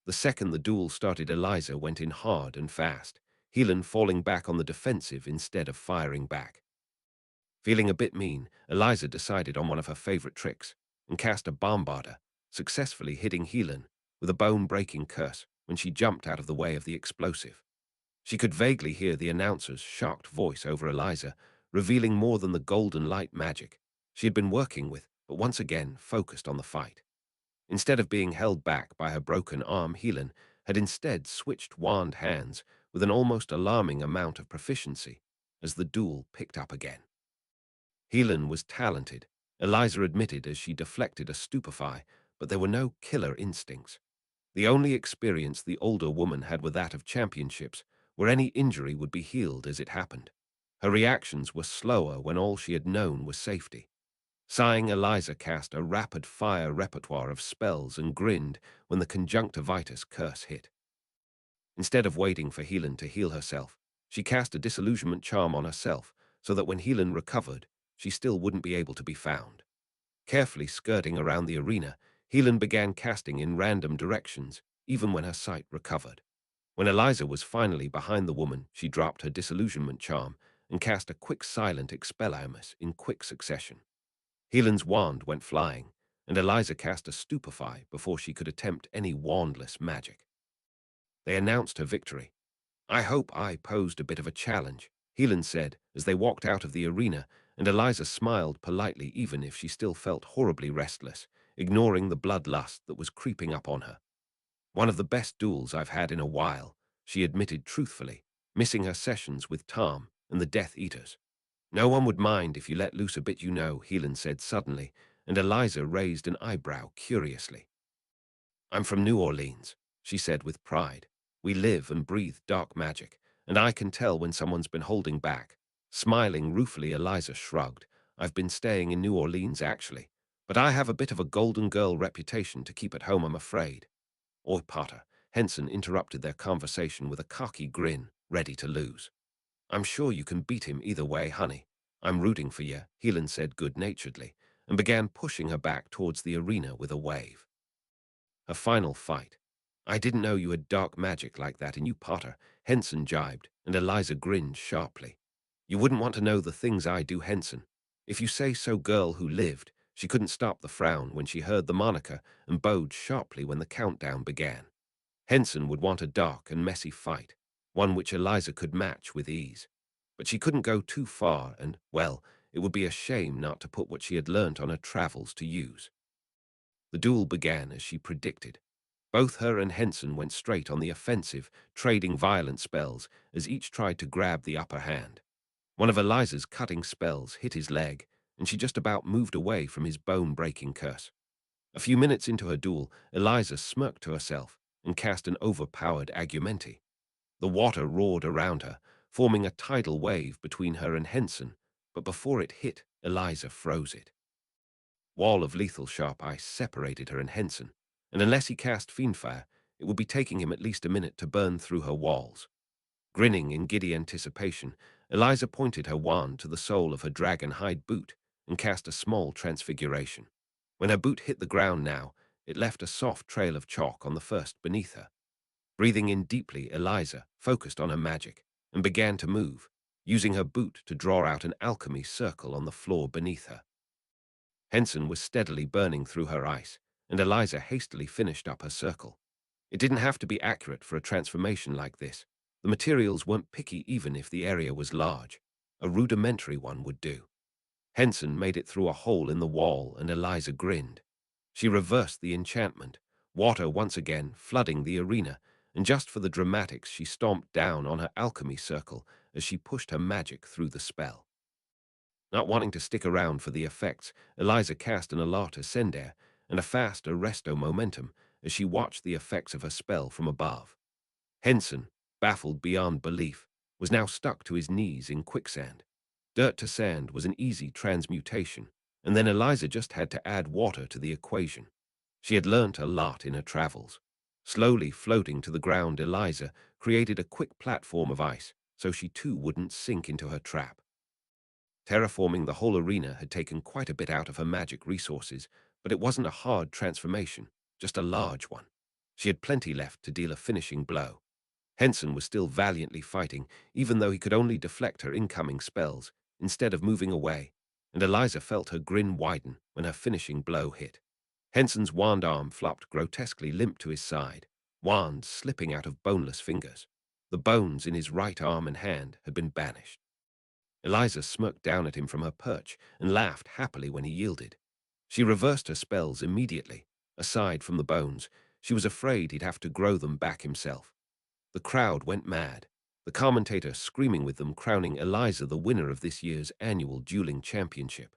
The second the duel started, Eliza went in hard and fast, Heelan falling back on the defensive instead of firing back. Feeling a bit mean, Eliza decided on one of her favorite tricks and cast a bombarder, successfully hitting Heelan with a bone-breaking curse when she jumped out of the way of the explosive. She could vaguely hear the announcer's shocked voice over Eliza, revealing more than the golden light magic she had been working with, but once again focused on the fight. Instead of being held back by her broken arm, Heelan had instead switched wand hands with an almost alarming amount of proficiency as the duel picked up again. Heelan was talented, Eliza admitted as she deflected a stupefy, but there were no killer instincts. The only experience the older woman had with that of championships, where any injury would be healed as it happened. Her reactions were slower when all she had known was safety. Sighing, Eliza cast a rapid-fire repertoire of spells and grinned when the conjunctivitis curse hit. Instead of waiting for Heelan to heal herself, she cast a disillusionment charm on herself so that when Heelan recovered, she still wouldn't be able to be found. Carefully skirting around the arena, Heelan began casting in random directions, even when her sight recovered. When Eliza was finally behind the woman, she dropped her disillusionment charm and cast a quick silent expelliarmus in quick succession. Heelan's wand went flying, and Eliza cast a stupefy before she could attempt any wandless magic. They announced her victory. "I hope I posed a bit of a challenge," Heelan said as they walked out of the arena, and Eliza smiled politely even if she still felt horribly restless, ignoring the bloodlust that was creeping up on her. "One of the best duels I've had in a while," she admitted truthfully, missing her sessions with Tom and the Death Eaters. "No one would mind if you let loose a bit, you know," Heelan said suddenly, and Eliza raised an eyebrow curiously. "I'm from New Orleans," she said with pride. "We live and breathe dark magic, and I can tell when someone's been holding back." Smiling ruefully, Eliza shrugged. "I've been staying in New Orleans, actually, but I have a bit of a golden girl reputation to keep at home, I'm afraid." "Oi, Potter," Henson interrupted their conversation with a cocky grin, ready to lose. "I'm sure you can beat him either way, honey. I'm rooting for you," Heelan said good-naturedly, and began pushing her back towards the arena with a wave. Her final fight. I didn't know you had dark magic like that in you, Potter, Henson jibed, and Eliza grinned sharply. You wouldn't want to know the things I do, Henson. If you say so, girl who lived. She couldn't stop the frown when she heard the moniker and bowed sharply when the countdown began. Henson would want a dark and messy fight, one which Eliza could match with ease. But she couldn't go too far and, well, it would be a shame not to put what she had learnt on her travels to use. The duel began as she predicted. Both her and Henson went straight on the offensive, trading violent spells as each tried to grab the upper hand. One of Eliza's cutting spells hit his leg, and she just about moved away from his bone-breaking curse. A few minutes into her duel, Eliza smirked to herself and cast an overpowered agumenti. The water roared around her, forming a tidal wave between her and Henson, but before it hit, Eliza froze it. Wall of lethal sharp ice separated her and Henson, and unless he cast Fiendfire, it would be taking him at least a minute to burn through her walls. Grinning in giddy anticipation, Eliza pointed her wand to the sole of her dragon-hide boot and cast a small transfiguration. When her boot hit the ground now, it left a soft trail of chalk on the first beneath her. Breathing in deeply, Eliza focused on her magic and began to move, using her boot to draw out an alchemy circle on the floor beneath her. Henson was steadily burning through her ice, and Eliza hastily finished up her circle. It didn't have to be accurate for a transformation like this. The materials weren't picky even if the area was large. A rudimentary one would do. Henson made it through a hole in the wall, and Eliza grinned. She reversed the enchantment, water once again flooding the arena, and just for the dramatics she stomped down on her alchemy circle as she pushed her magic through the spell. Not wanting to stick around for the effects, Eliza cast an Alert Ascender and a fast Arresto Momentum as she watched the effects of her spell from above. Henson, baffled beyond belief, was now stuck to his knees in quicksand. Dirt to sand was an easy transmutation, and then Eliza just had to add water to the equation. She had learnt a lot in her travels. Slowly floating to the ground, Eliza created a quick platform of ice so she too wouldn't sink into her trap. Terraforming the whole arena had taken quite a bit out of her magic resources, but it wasn't a hard transformation, just a large one. She had plenty left to deal a finishing blow. Henson was still valiantly fighting, even though he could only deflect her incoming spells, instead of moving away, and Eliza felt her grin widen when her finishing blow hit. Henson's wand arm flopped grotesquely limp to his side, wand slipping out of boneless fingers. The bones in his right arm and hand had been banished. Eliza smirked down at him from her perch and laughed happily when he yielded. She reversed her spells immediately. Aside from the bones, she was afraid he'd have to grow them back himself. The crowd went mad, the commentator screaming with them, crowning Eliza the winner of this year's annual dueling championship.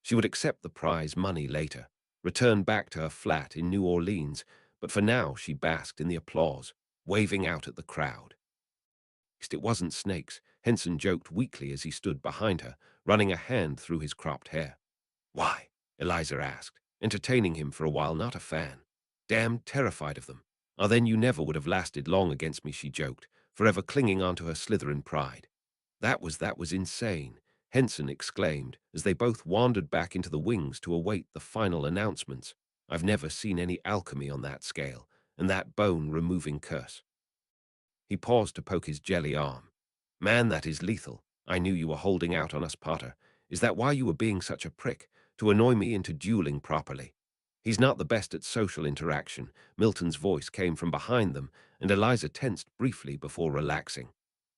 She would accept the prize money later, return back to her flat in New Orleans, but for now she basked in the applause, waving out at the crowd. It wasn't snakes, Henson joked weakly as he stood behind her, running a hand through his cropped hair. Why? Eliza asked, entertaining him for a while, not a fan. Damn terrified of them. Oh, then you never would have lasted long against me, she joked, forever clinging onto her Slytherin pride. That was insane, Henson exclaimed as they both wandered back into the wings to await the final announcements. I've never seen any alchemy on that scale, and that bone-removing curse. He paused to poke his jelly arm. Man, that is lethal. I knew you were holding out on us, Potter. Is that why you were being such a prick? To annoy me into dueling properly? He's not the best at social interaction. Milton's voice came from behind them, and Eliza tensed briefly before relaxing.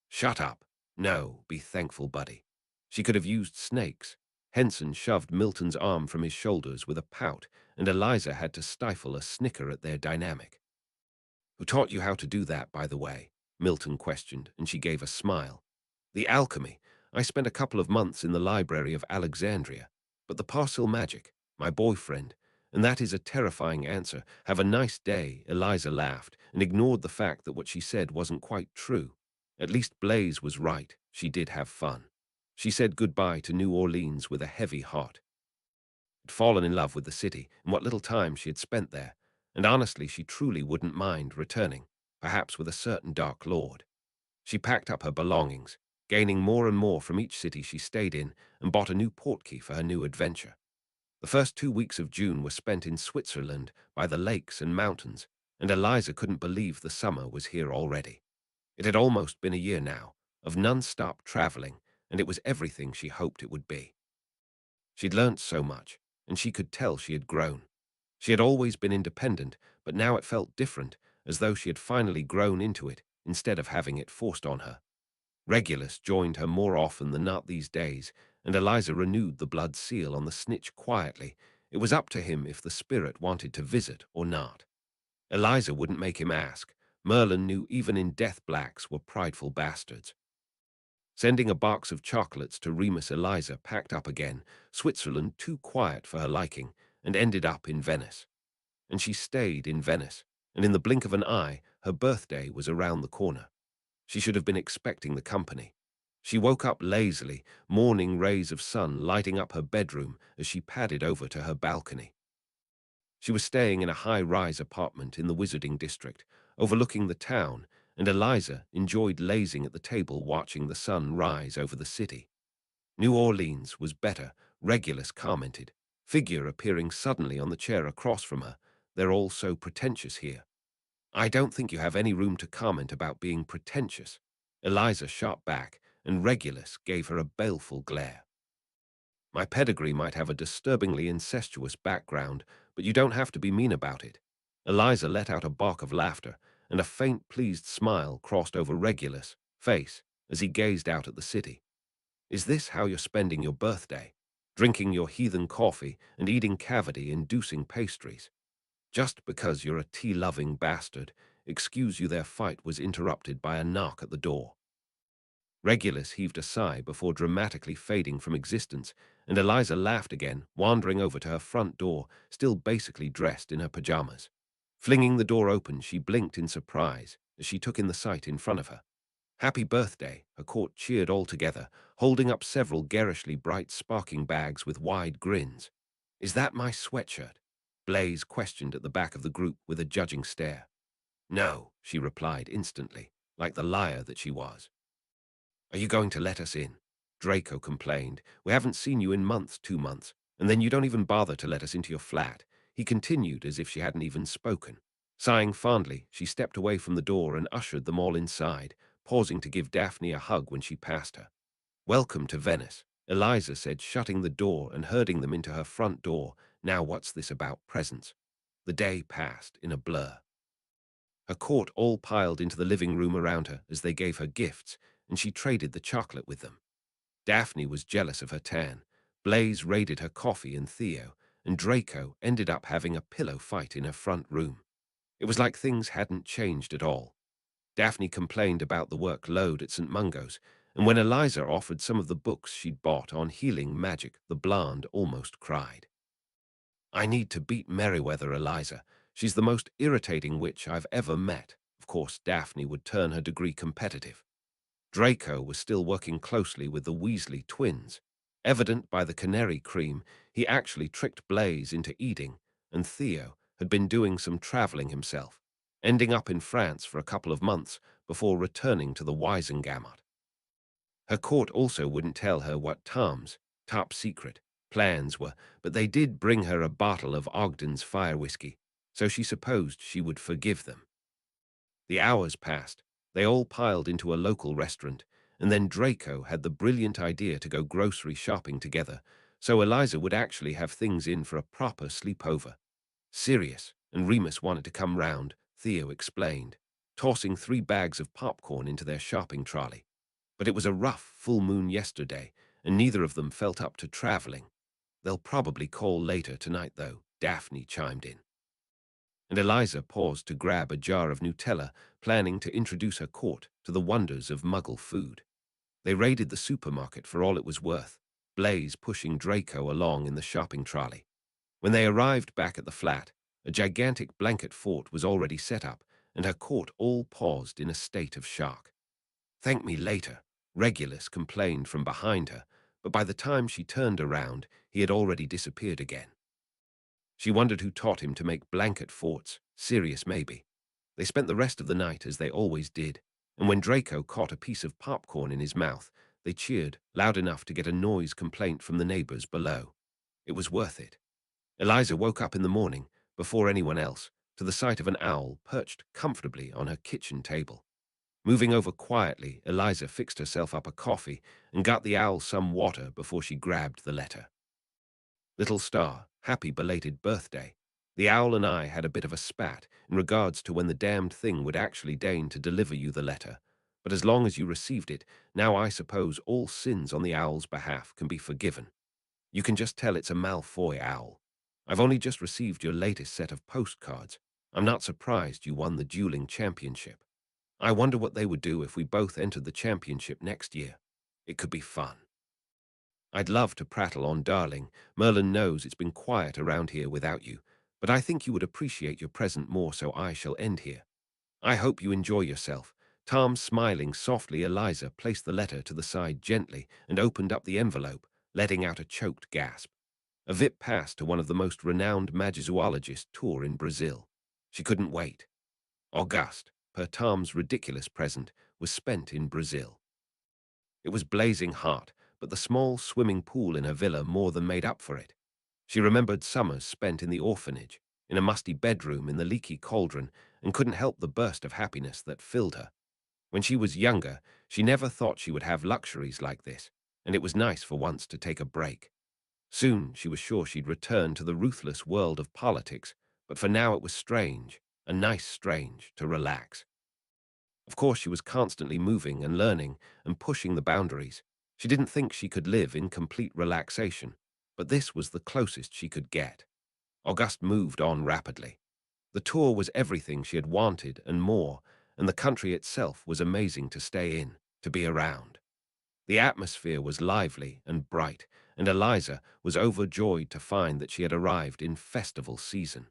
Shut up. No, be thankful, buddy. She could have used snakes. Henson shoved Milton's arm from his shoulders with a pout, and Eliza had to stifle a snicker at their dynamic. Who taught you how to do that, by the way? Milton questioned, and she gave a smile. The alchemy. I spent a couple of months in the library of Alexandria. But the parcel magic, my boyfriend. And that is a terrifying answer. Have a nice day, Eliza laughed, and ignored the fact that what she said wasn't quite true. At least Blaze was right. She did have fun. She said goodbye to New Orleans with a heavy heart. Had fallen in love with the city and what little time she had spent there, and honestly she truly wouldn't mind returning, perhaps with a certain Dark Lord. She packed up her belongings, gaining more and more from each city she stayed in, and bought a new portkey for her new adventure. The first 2 weeks of June were spent in Switzerland by the lakes and mountains, and Eliza couldn't believe the summer was here already. It had almost been a year now, of non-stop traveling, and it was everything she hoped it would be. She'd learnt so much, and she could tell she had grown. She had always been independent, but now it felt different, as though she had finally grown into it, instead of having it forced on her. Regulus joined her more often than not these days, and Eliza renewed the blood seal on the snitch quietly. It was up to him if the spirit wanted to visit or not. Eliza wouldn't make him ask. Merlin knew even in death blacks were prideful bastards. Sending a box of chocolates to Remus, Eliza packed up again, Switzerland too quiet for her liking, and ended up in Venice. And she stayed in Venice, and in the blink of an eye, her birthday was around the corner. She should have been expecting the company. She woke up lazily, morning rays of sun lighting up her bedroom as she padded over to her balcony. She was staying in a high-rise apartment in the Wizarding District, overlooking the town, and Eliza enjoyed lazing at the table watching the sun rise over the city. New Orleans was better, Regulus commented, figure appearing suddenly on the chair across from her. They're all so pretentious here. I don't think you have any room to comment about being pretentious. Eliza shot back, and Regulus gave her a baleful glare. My pedigree might have a disturbingly incestuous background, but you don't have to be mean about it. Eliza let out a bark of laughter, and a faint, pleased smile crossed over Regulus' face as he gazed out at the city. Is this how you're spending your birthday? Drinking your heathen coffee and eating cavity-inducing pastries? Just because you're a tea-loving bastard, excuse you their fight was interrupted by a knock at the door. Regulus heaved a sigh before dramatically fading from existence, and Eliza laughed again, wandering over to her front door, still basically dressed in her pajamas. Flinging the door open, she blinked in surprise as she took in the sight in front of her. Happy birthday, her court cheered all together, holding up several garishly bright sparking bags with wide grins. Is that my sweatshirt? Blaze questioned at the back of the group with a judging stare. No, she replied instantly, like the liar that she was. Are you going to let us in? Draco complained. We haven't seen you in months, 2 months, and then you don't even bother to let us into your flat. He continued as if she hadn't even spoken. Sighing fondly, she stepped away from the door and ushered them all inside, pausing to give Daphne a hug when she passed her. Welcome to Venice, Eliza said, shutting the door and herding them into her front door. Now what's this about presents? The day passed in a blur. Her court all piled into the living room around her as they gave her gifts, and she traded the chocolate with them. Daphne was jealous of her tan. Blaze raided her coffee and Theo, and Draco ended up having a pillow fight in her front room. It was like things hadn't changed at all. Daphne complained about the workload at St. Mungo's, and when Eliza offered some of the books she'd bought on healing magic, the blonde almost cried. I need to beat Merryweather, Eliza. She's the most irritating witch I've ever met. Of course, Daphne would turn her degree competitive. Draco was still working closely with the Weasley twins. Evident by the canary cream, he actually tricked Blaze into eating, and Theo had been doing some traveling himself, ending up in France for a couple of months before returning to the Wisengamot. Her court also wouldn't tell her what Tom's top secret plans were, but they did bring her a bottle of Ogden's fire whiskey, so she supposed she would forgive them. The hours passed. They all piled into a local restaurant, and then Draco had the brilliant idea to go grocery shopping together, so Eliza would actually have things in for a proper sleepover. Sirius and Remus wanted to come round, Theo explained, tossing 3 bags of popcorn into their shopping trolley. But it was a rough full moon yesterday, and neither of them felt up to traveling. They'll probably call later tonight, though, Daphne chimed in. And Eliza paused to grab a jar of Nutella, planning to introduce her court to the wonders of Muggle food. They raided the supermarket for all it was worth, Blaze pushing Draco along in the shopping trolley. When they arrived back at the flat, a gigantic blanket fort was already set up, and her court all paused in a state of shock. Thank me later, Regulus complained from behind her, but by the time she turned around, he had already disappeared again. She wondered who taught him to make blanket forts, Sirius maybe. They spent the rest of the night as they always did, and when Draco caught a piece of popcorn in his mouth, they cheered loud enough to get a noise complaint from the neighbors below. It was worth it. Eliza woke up in the morning, before anyone else, to the sight of an owl perched comfortably on her kitchen table. Moving over quietly, Eliza fixed herself up a coffee and got the owl some water before she grabbed the letter. Little Star, happy belated birthday. The owl and I had a bit of a spat in regards to when the damned thing would actually deign to deliver you the letter. But as long as you received it, now I suppose all sins on the owl's behalf can be forgiven. You can just tell it's a Malfoy owl. I've only just received your latest set of postcards. I'm not surprised you won the dueling championship. I wonder what they would do if we both entered the championship next year. It could be fun. I'd love to prattle on, darling. Merlin knows it's been quiet around here without you, but I think you would appreciate your present more, so I shall end here. I hope you enjoy yourself. Tom, smiling softly, Eliza placed the letter to the side gently and opened up the envelope, letting out a choked gasp. A VIP pass to one of the most renowned magizoologist tour in Brazil. She couldn't wait. August, per Tom's ridiculous present, was spent in Brazil. It was blazing hot, but the small swimming pool in her villa more than made up for it. She remembered summers spent in the orphanage, in a musty bedroom in the leaky cauldron, and couldn't help the burst of happiness that filled her. When she was younger, she never thought she would have luxuries like this, and it was nice for once to take a break. Soon she was sure she'd return to the ruthless world of politics, but for now it was strange, a nice strange, to relax. Of course, she was constantly moving and learning and pushing the boundaries. She didn't think she could live in complete relaxation, but this was the closest she could get. Auguste moved on rapidly. The tour was everything she had wanted and more, and the country itself was amazing to stay in, to be around. The atmosphere was lively and bright, and Eliza was overjoyed to find that she had arrived in festival season.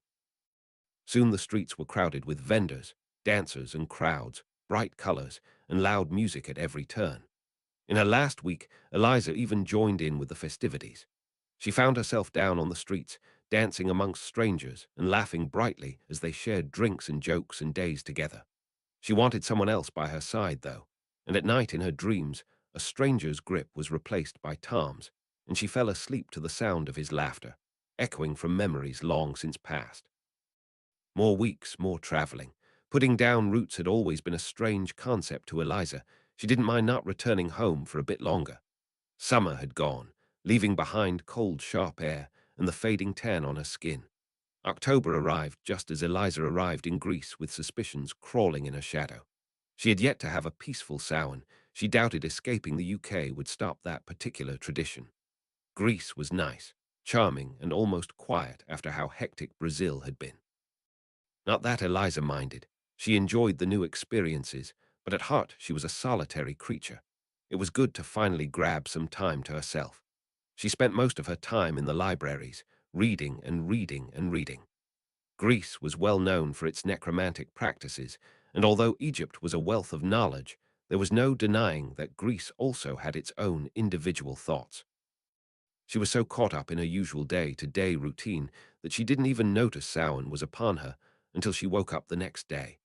Soon the streets were crowded with vendors, dancers and crowds, bright colors, and loud music at every turn. In her last week, Eliza even joined in with the festivities. She found herself down on the streets, dancing amongst strangers and laughing brightly as they shared drinks and jokes and days together. She wanted someone else by her side, though, and at night in her dreams, a stranger's grip was replaced by Tom's, and she fell asleep to the sound of his laughter, echoing from memories long since past. More weeks, more traveling. Putting down roots had always been a strange concept to Eliza. She didn't mind not returning home for a bit longer. Summer had gone, leaving behind cold, sharp air and the fading tan on her skin. October arrived just as Eliza arrived in Greece with suspicions crawling in her shadow. She had yet to have a peaceful Samhain. She doubted escaping the UK would stop that particular tradition. Greece was nice, charming, and almost quiet after how hectic Brazil had been. Not that Eliza minded. She enjoyed the new experiences, but at heart she was a solitary creature. It was good to finally grab some time to herself. She spent most of her time in the libraries, reading and reading and reading. Greece was well known for its necromantic practices, and although Egypt was a wealth of knowledge, there was no denying that Greece also had its own individual thoughts. She was so caught up in her usual day-to-day routine that she didn't even notice Samhain was upon her until she woke up the next day.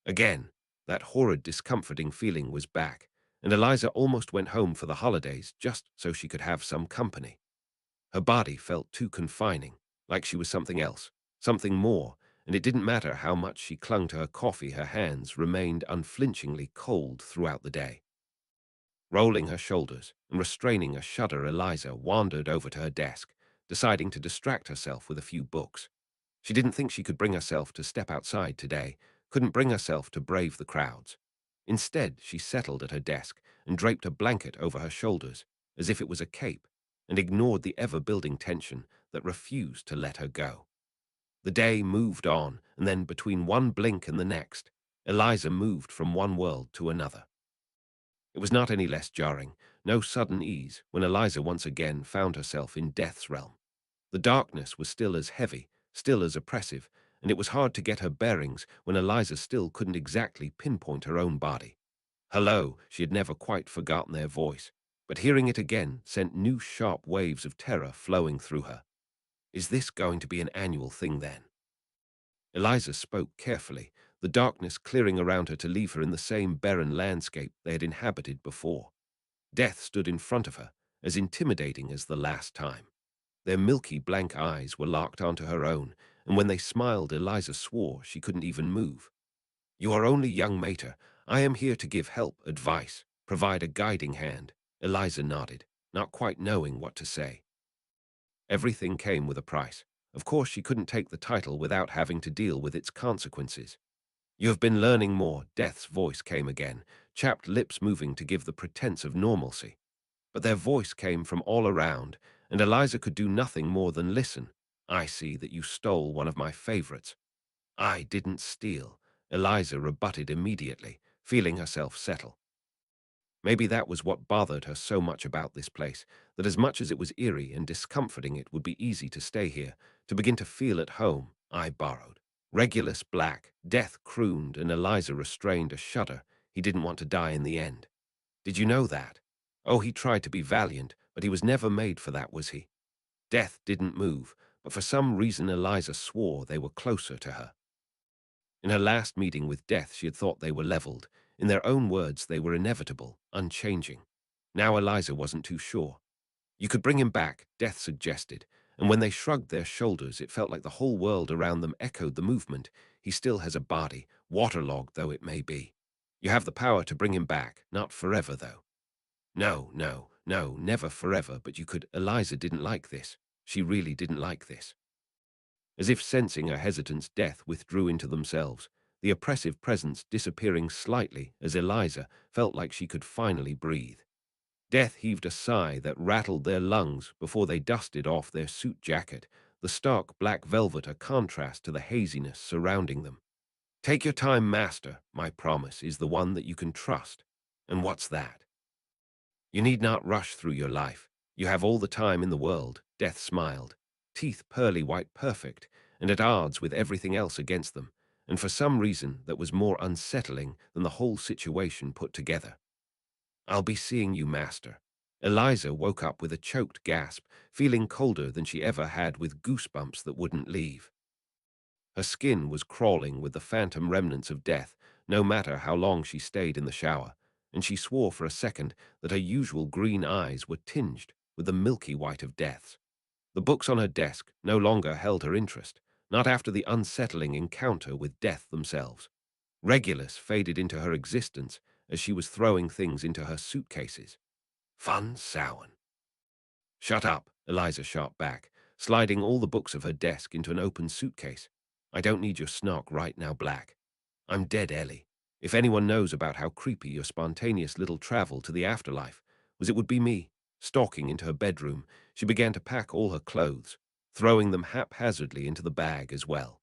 Again, that horrid, discomforting feeling was back, and Eliza almost went home for the holidays just so she could have some company. Her body felt too confining, like she was something else, something more, and it didn't matter how much she clung to her coffee, her hands remained unflinchingly cold throughout the day. Rolling her shoulders and restraining a shudder, Eliza wandered over to her desk, deciding to distract herself with a few books. She didn't think she could bring herself to step outside today, couldn't bring herself to brave the crowds. Instead, she settled at her desk and draped a blanket over her shoulders, as if it was a cape, and ignored the ever-building tension that refused to let her go. The day moved on, and then between one blink and the next, Eliza moved from one world to another. It was not any less jarring, no sudden ease, when Eliza once again found herself in Death's realm. The darkness was still as heavy, still as oppressive, and it was hard to get her bearings when Eliza still couldn't exactly pinpoint her own body. Hello, she had never quite forgotten their voice, but hearing it again sent new sharp waves of terror flowing through her. Is this going to be an annual thing then? Eliza spoke carefully, the darkness clearing around her to leave her in the same barren landscape they had inhabited before. Death stood in front of her, as intimidating as the last time. Their milky blank eyes were locked onto her own, and when they smiled, Eliza swore she couldn't even move. "You are only young mater. I am here to give help, advice, provide a guiding hand." Eliza nodded, not quite knowing what to say. Everything came with a price. Of course, she couldn't take the title without having to deal with its consequences. "You have been learning more," Death's voice came again, chapped lips moving to give the pretense of normalcy. But their voice came from all around, and Eliza could do nothing more than listen. "I see that you stole one of my favorites." "I didn't steal," Eliza rebutted immediately, feeling herself settle. Maybe that was what bothered her so much about this place, that as much as it was eerie and discomforting, it would be easy to stay here, to begin to feel at home. "I borrowed." Regulus black, Death crooned, and Eliza restrained a shudder. He didn't want to die in the end. "Did you know that?" "Oh, he tried to be valiant, but he was never made for that, was he?" Death didn't move, but for some reason Eliza swore they were closer to her. In her last meeting with Death, she had thought they were leveled. In their own words, they were inevitable, unchanging. Now Eliza wasn't too sure. "You could bring him back," Death suggested, and when they shrugged their shoulders, it felt like the whole world around them echoed the movement. "He still has a body, waterlogged though it may be. You have the power to bring him back, not forever, though." "No, no, no, never forever, but you could." Eliza didn't like this. She really didn't like this. As if sensing her hesitance, Death withdrew into themselves, the oppressive presence disappearing slightly as Eliza felt like she could finally breathe. Death heaved a sigh that rattled their lungs before they dusted off their suit jacket, the stark black velvet a contrast to the haziness surrounding them. "Take your time, master. My promise is the one that you can trust." "And what's that?" "You need not rush through your life. You have all the time in the world." Death smiled, teeth pearly white perfect, and at odds with everything else against them, and for some reason that was more unsettling than the whole situation put together. "I'll be seeing you, master." Eliza woke up with a choked gasp, feeling colder than she ever had, with goosebumps that wouldn't leave. Her skin was crawling with the phantom remnants of death, no matter how long she stayed in the shower, and she swore for a second that her usual green eyes were tinged with the milky white of death's. The books on her desk no longer held her interest, not after the unsettling encounter with death themselves. Regulus faded into her existence as she was throwing things into her suitcases. "Fun Samhain." "Shut up," Eliza shot back, sliding all the books of her desk into an open suitcase. "I don't need your snark right now, Black. I'm dead, Ellie. If anyone knows about how creepy your spontaneous little travel to the afterlife was, it would be me." Stalking into her bedroom, she began to pack all her clothes, throwing them haphazardly into the bag as well.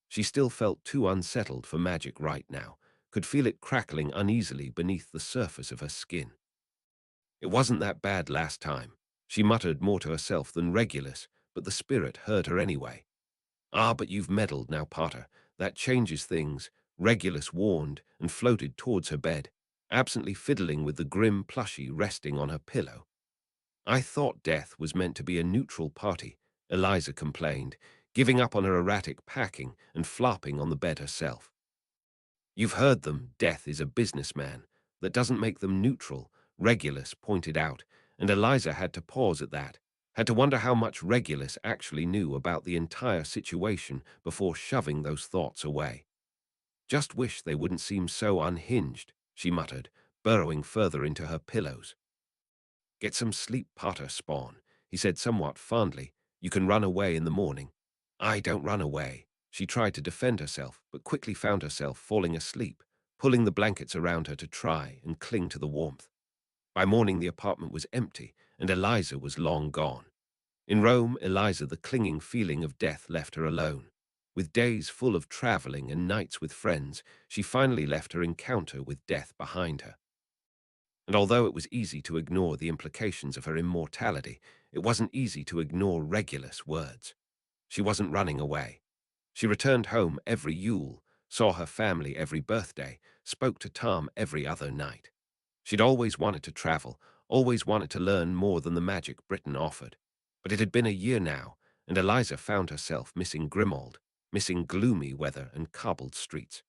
She still felt too unsettled for magic right now, could feel it crackling uneasily beneath the surface of her skin. "It wasn't that bad last time." She muttered more to herself than Regulus, but the spirit heard her anyway. "Ah, but you've meddled now, Potter. That changes things," Regulus warned and floated towards her bed, absently fiddling with the grim plushie resting on her pillow. "I thought Death was meant to be a neutral party," Eliza complained, giving up on her erratic packing and flopping on the bed herself. "You've heard them. Death is a businessman. That doesn't make them neutral," Regulus pointed out, and Eliza had to pause at that, had to wonder how much Regulus actually knew about the entire situation before shoving those thoughts away. "Just wish they wouldn't seem so unhinged," she muttered, burrowing further into her pillows. "Get some sleep, Potter Spawn," he said somewhat fondly. "You can run away in the morning." "I don't run away." She tried to defend herself, but quickly found herself falling asleep, pulling the blankets around her to try and cling to the warmth. By morning, the apartment was empty, and Eliza was long gone. In Rome, Eliza, the clinging feeling of death left her alone. With days full of traveling and nights with friends, she finally left her encounter with death behind her. And although it was easy to ignore the implications of her immortality, it wasn't easy to ignore Regulus' words. She wasn't running away. She returned home every Yule, saw her family every birthday, spoke to Tom every other night. She'd always wanted to travel, always wanted to learn more than the magic Britain offered. But it had been a year now, and Eliza found herself missing Grimmauld, missing gloomy weather and cobbled streets.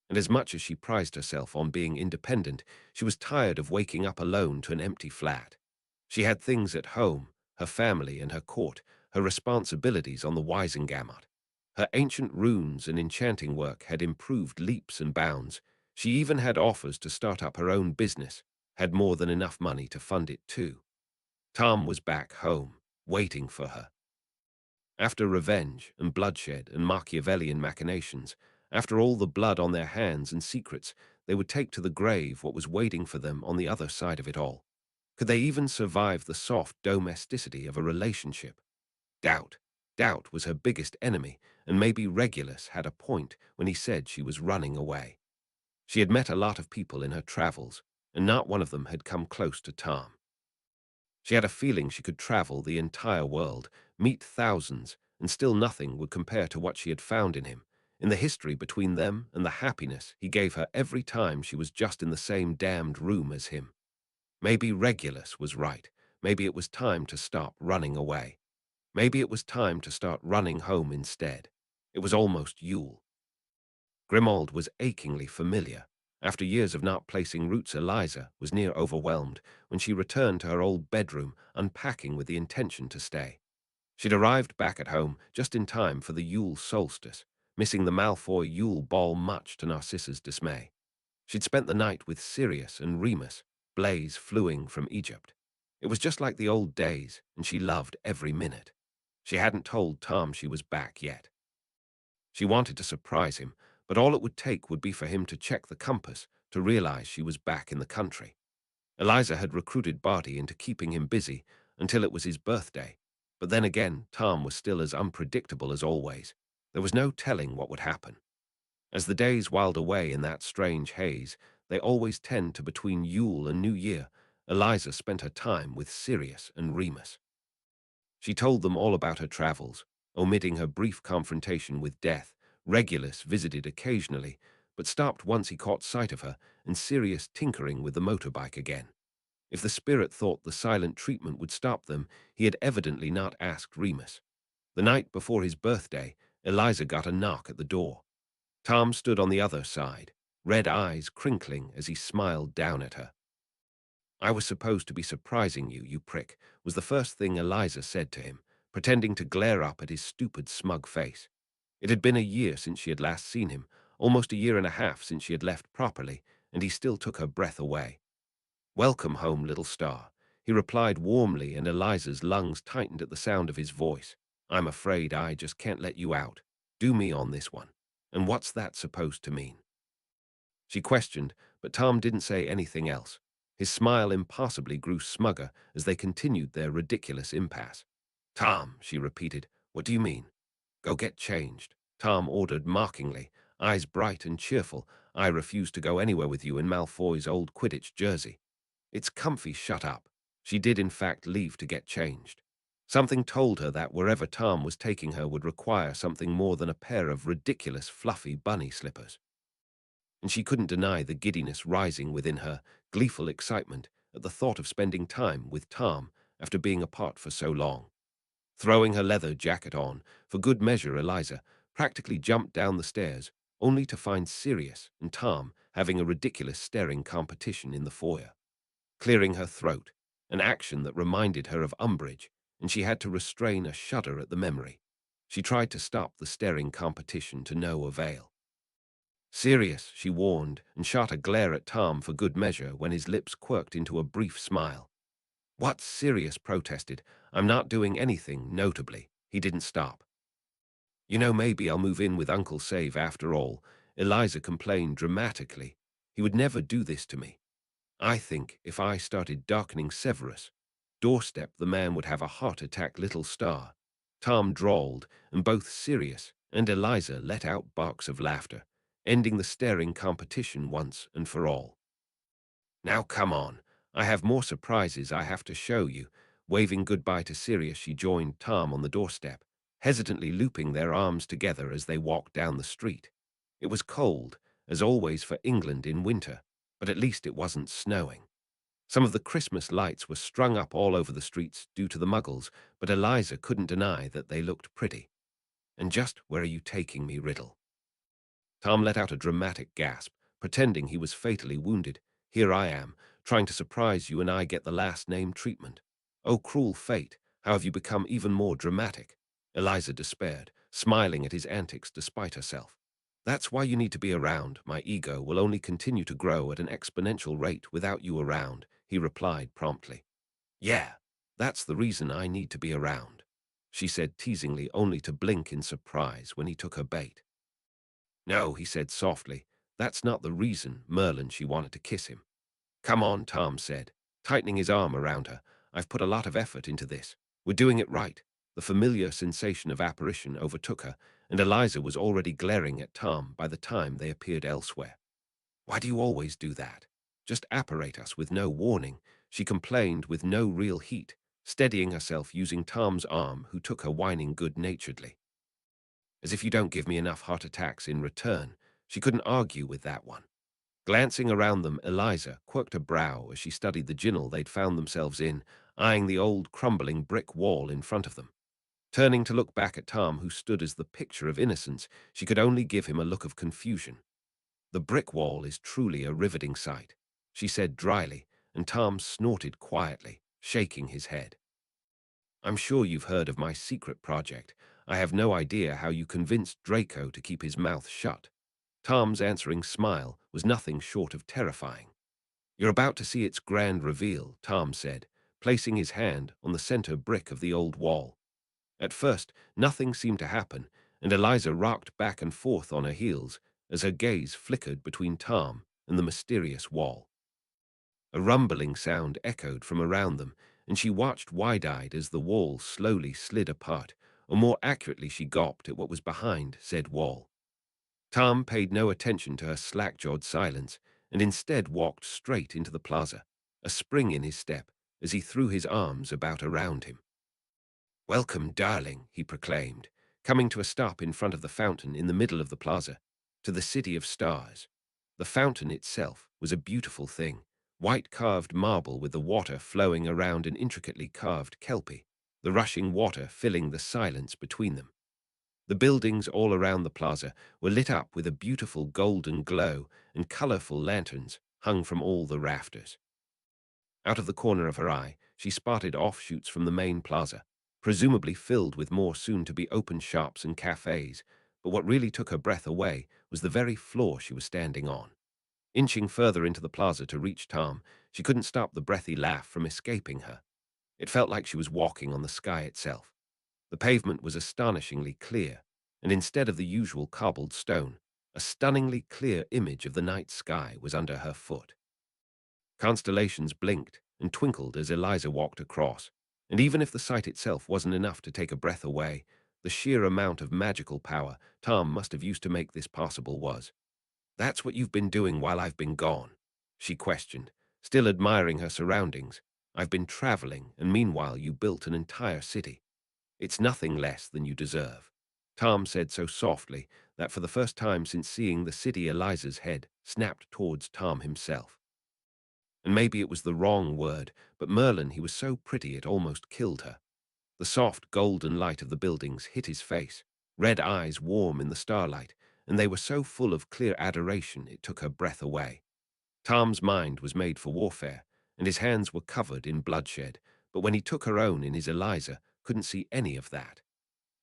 And as much as she prized herself on being independent, she was tired of waking up alone to an empty flat. She had things at home, her family and her court, her responsibilities on the Wisengamot. Her ancient runes and enchanting work had improved leaps and bounds. She even had offers to start up her own business, had more than enough money to fund it too. Tom was back home, waiting for her. After revenge and bloodshed and Machiavellian machinations, after all the blood on their hands and secrets, they would take to the grave what was waiting for them on the other side of it all. Could they even survive the soft domesticity of a relationship? Doubt. Doubt was her biggest enemy, and maybe Regulus had a point when he said she was running away. She had met a lot of people in her travels, and not one of them had come close to Tom. She had a feeling she could travel the entire world, meet thousands, and still nothing would compare to what she had found in him, in the history between them and the happiness he gave her every time she was just in the same damned room as him. Maybe Regulus was right. Maybe it was time to stop running away. Maybe it was time to start running home instead. It was almost Yule. Grimoald was achingly familiar. After years of not placing roots, Eliza was near overwhelmed when she returned to her old bedroom, unpacking with the intention to stay. She'd arrived back at home just in time for the Yule solstice, missing the Malfoy Yule ball much to Narcissa's dismay. She'd spent the night with Sirius and Remus, Blaze fluing from Egypt. It was just like the old days, and she loved every minute. She hadn't told Tom she was back yet. She wanted to surprise him, but all it would take would be for him to check the compass to realize she was back in the country. Eliza had recruited Barty into keeping him busy until it was his birthday, but then again, Tom was still as unpredictable as always. There was no telling what would happen. As the days whiled away in that strange haze, they always tend to between Yule and New Year, Eliza spent her time with Sirius and Remus. She told them all about her travels, omitting her brief confrontation with death. Regulus visited occasionally, but stopped once he caught sight of her, and Sirius tinkering with the motorbike again. If the spirit thought the silent treatment would stop them, he had evidently not asked Remus. The night before his birthday, Eliza got a knock at the door. Tom stood on the other side, red eyes crinkling as he smiled down at her. "I was supposed to be surprising you, you prick," was the first thing Eliza said to him, pretending to glare up at his stupid, smug face. It had been a year since she had last seen him, almost a year and a half since she had left properly, and he still took her breath away. "Welcome home, little star," he replied warmly, and Eliza's lungs tightened at the sound of his voice. "I'm afraid I just can't let you out. Do me on this one. And what's that supposed to mean?" She questioned, but Tom didn't say anything else. His smile impossibly grew smugger as they continued their ridiculous impasse. "Tom," she repeated, "what do you mean?" "Go get changed," Tom ordered mockingly, eyes bright and cheerful. "I refuse to go anywhere with you in Malfoy's old Quidditch jersey." "It's comfy, shut up." She did in fact leave to get changed. Something told her that wherever Tom was taking her would require something more than a pair of ridiculous fluffy bunny slippers. And she couldn't deny the giddiness rising within her, gleeful excitement at the thought of spending time with Tom after being apart for so long. Throwing her leather jacket on, for good measure Eliza practically jumped down the stairs, only to find Sirius and Tom having a ridiculous staring competition in the foyer. Clearing her throat, an action that reminded her of Umbridge, and she had to restrain a shudder at the memory. She tried to stop the staring competition to no avail. "Sirius," she warned, and shot a glare at Tom for good measure when his lips quirked into a brief smile. "What?" Sirius protested. "I'm not doing anything, notably." He didn't stop. "You know, maybe I'll move in with Uncle Save after all," Eliza complained dramatically. "He would never do this to me. I think if I started darkening Severus' doorstep, the man would have a heart attack, little star." Tom drawled, and both Sirius and Eliza let out barks of laughter, ending the staring competition once and for all. "Now come on. I have more surprises I have to show you." Waving goodbye to Sirius, she joined Tom on the doorstep, hesitantly looping their arms together as they walked down the street. It was cold, as always for England in winter, but at least it wasn't snowing. Some of the Christmas lights were strung up all over the streets due to the Muggles, but Eliza couldn't deny that they looked pretty. "And just where are you taking me, Riddle?" Tom let out a dramatic gasp, pretending he was fatally wounded. "Here I am, trying to surprise you, and I get the last name treatment. Oh, cruel fate, how have you become even more dramatic?" Eliza despaired, smiling at his antics despite herself. That's why you need to be around. My ego will only continue to grow at an exponential rate without you around, he replied promptly. Yeah, that's the reason I need to be around, she said teasingly, only to blink in surprise when he took her bait. No, he said softly, that's not the reason, Merlin. She wanted to kiss him. Come on, Tom said, tightening his arm around her. I've put a lot of effort into this. We're doing it right. The familiar sensation of apparition overtook her, and Eliza was already glaring at Tom by the time they appeared elsewhere. Why do you always do that? Just apparate us with no warning, she complained with no real heat, steadying herself using Tom's arm, who took her whining good-naturedly. As if you don't give me enough heart attacks in return, she couldn't argue with that one. Glancing around them, Eliza quirked a brow as she studied the ginnel they'd found themselves in, eyeing the old crumbling brick wall in front of them. Turning to look back at Tom, who stood as the picture of innocence, she could only give him a look of confusion. The brick wall is truly a riveting sight, she said dryly, and Tom snorted quietly, shaking his head. I'm sure you've heard of my secret project. I have no idea how you convinced Draco to keep his mouth shut. Tom's answering smile was nothing short of terrifying. You're about to see its grand reveal, Tom said, placing his hand on the center brick of the old wall. At first, nothing seemed to happen, and Eliza rocked back and forth on her heels as her gaze flickered between Tom and the mysterious wall. A rumbling sound echoed from around them, and she watched wide-eyed as the wall slowly slid apart, or more accurately she gawped at what was behind said wall. Tom paid no attention to her slack-jawed silence, and instead walked straight into the plaza, a spring in his step as he threw his arms about around him. Welcome, darling, he proclaimed, coming to a stop in front of the fountain in the middle of the plaza, to the City of Stars. The fountain itself was a beautiful thing, white carved marble with the water flowing around an intricately carved kelpie, the rushing water filling the silence between them. The buildings all around the plaza were lit up with a beautiful golden glow, and colorful lanterns hung from all the rafters. Out of the corner of her eye, she spotted offshoots from the main plaza, presumably filled with more soon-to-be-open shops and cafes, but what really took her breath away was the very floor she was standing on. Inching further into the plaza to reach Tom, she couldn't stop the breathy laugh from escaping her. It felt like she was walking on the sky itself. The pavement was astonishingly clear, and instead of the usual cobbled stone, a stunningly clear image of the night sky was under her foot. Constellations blinked and twinkled as Eliza walked across, and even if the sight itself wasn't enough to take a breath away, the sheer amount of magical power Tom must have used to make this possible was. That's what you've been doing while I've been gone, she questioned, still admiring her surroundings. I've been traveling, and meanwhile you built an entire city. It's nothing less than you deserve. Tom said so softly that for the first time since seeing the city, Eliza's head snapped towards Tom himself. And maybe it was the wrong word, but Merlin, he was so pretty it almost killed her. The soft golden light of the buildings hit his face, red eyes warm in the starlight, and they were so full of clear adoration it took her breath away. Tom's mind was made for warfare, and his hands were covered in bloodshed, but when he took her own in his Eliza, couldn't see any of that.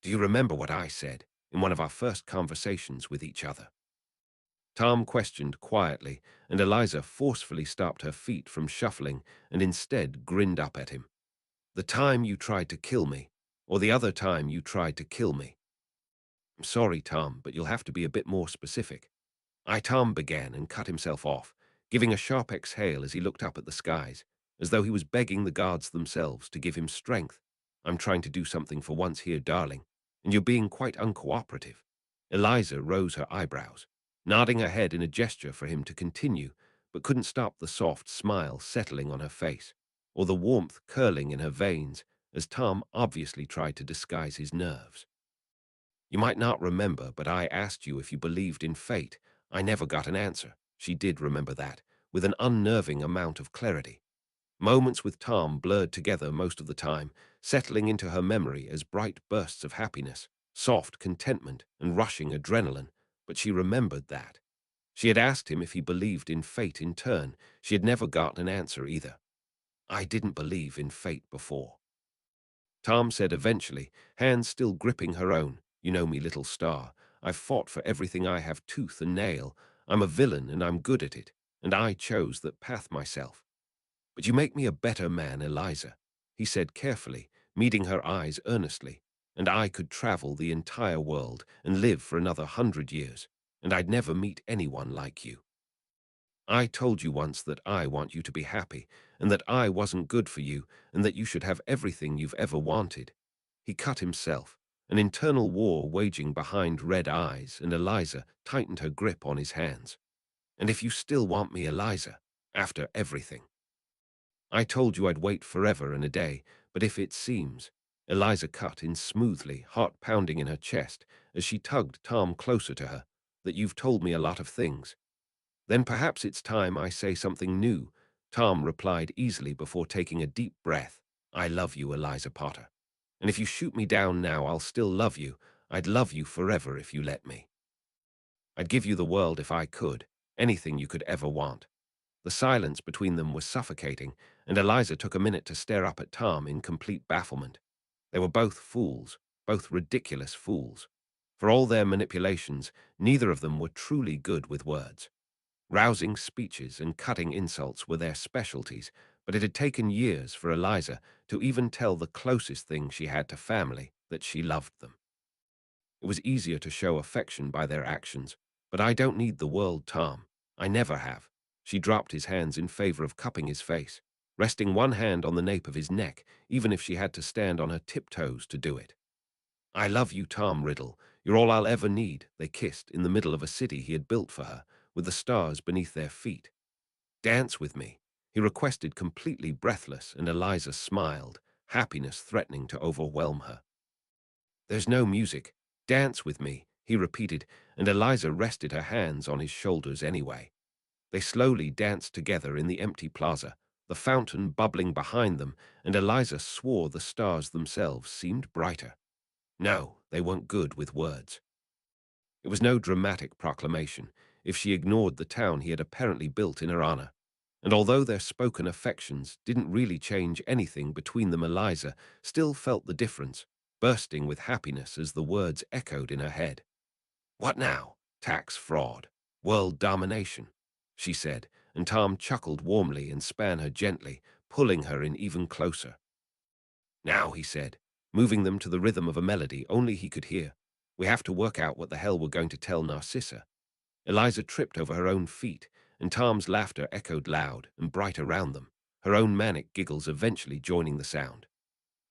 Do you remember what I said in one of our first conversations with each other? Tom questioned quietly, and Eliza forcefully stopped her feet from shuffling and instead grinned up at him. The time you tried to kill me, or the other time you tried to kill me? I'm sorry, Tom, but you'll have to be a bit more specific. Tom began and cut himself off, giving a sharp exhale as he looked up at the skies, as though he was begging the gods themselves to give him strength. I'm trying to do something for once here, darling, and you're being quite uncooperative. Eliza rose her eyebrows, nodding her head in a gesture for him to continue, but couldn't stop the soft smile settling on her face, or the warmth curling in her veins as Tom obviously tried to disguise his nerves. You might not remember, but I asked you if you believed in fate. I never got an answer. She did remember that, with an unnerving amount of clarity. Moments with Tom blurred together most of the time, settling into her memory as bright bursts of happiness, soft contentment, and rushing adrenaline, but she remembered that. She had asked him if he believed in fate in turn. She had never gotten an answer either. I didn't believe in fate before, Tom said eventually, hands still gripping her own, You know me, little star. I've fought for everything I have tooth and nail. I'm a villain and I'm good at it, and I chose that path myself. But you make me a better man, Eliza, he said carefully, meeting her eyes earnestly, and I could travel the entire world and live for another 100 years, and I'd never meet anyone like you. I told you once that I want you to be happy, and that I wasn't good for you, and that you should have everything you've ever wanted. He cut himself, an internal war waging behind red eyes, and Eliza tightened her grip on his hands. And if you still want me, Eliza, after everything. I told you I'd wait forever and a day, but if it seems, Eliza cut in smoothly, heart pounding in her chest, as she tugged Tom closer to her, that you've told me a lot of things. Then perhaps it's time I say something new, Tom replied easily before taking a deep breath. I love you, Eliza Potter. And if you shoot me down now, I'll still love you. I'd love you forever if you let me. I'd give you the world if I could, anything you could ever want. The silence between them was suffocating, and Eliza took a minute to stare up at Tom in complete bafflement. They were both fools, both ridiculous fools. For all their manipulations, neither of them were truly good with words. Rousing speeches and cutting insults were their specialties, but it had taken years for Eliza to even tell the closest thing she had to family that she loved them. It was easier to show affection by their actions, but I don't need the world, Tom. I never have. She dropped his hands in favor of cupping his face, resting one hand on the nape of his neck, even if she had to stand on her tiptoes to do it. I love you, Tom Riddle. You're all I'll ever need. They kissed in the middle of a city he had built for her, with the stars beneath their feet. Dance with me, he requested, completely breathless, and Eliza smiled, happiness threatening to overwhelm her. There's no music. Dance with me, he repeated, and Eliza rested her hands on his shoulders anyway. They slowly danced together in the empty plaza, the fountain bubbling behind them, and Eliza swore the stars themselves seemed brighter. No, they weren't good with words. It was no dramatic proclamation, if she ignored the town he had apparently built in her honor. And although their spoken affections didn't really change anything between them, Eliza still felt the difference, bursting with happiness as the words echoed in her head. What now? Tax fraud. World domination, she said, and Tom chuckled warmly and span her gently, pulling her in even closer. Now, he said, moving them to the rhythm of a melody only he could hear, we have to work out what the hell we're going to tell Narcissa. Eliza tripped over her own feet, and Tom's laughter echoed loud and bright around them, her own manic giggles eventually joining the sound.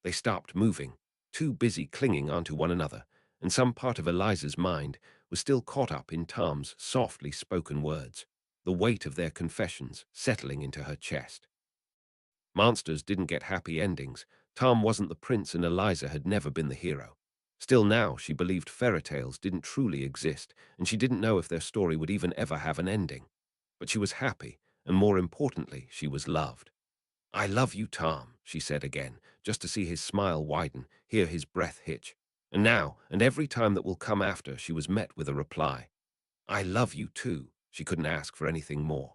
They stopped moving, too busy clinging onto one another, and some part of Eliza's mind was still caught up in Tom's softly spoken words, the weight of their confessions settling into her chest. Monsters didn't get happy endings. Tom wasn't the prince and Eliza had never been the hero. Still now, she believed fairy tales didn't truly exist, and she didn't know if their story would even ever have an ending. But she was happy, and more importantly, she was loved. I love you, Tom, she said again, just to see his smile widen, hear his breath hitch. And now, and every time that will come after, she was met with a reply. I love you too. She couldn't ask for anything more.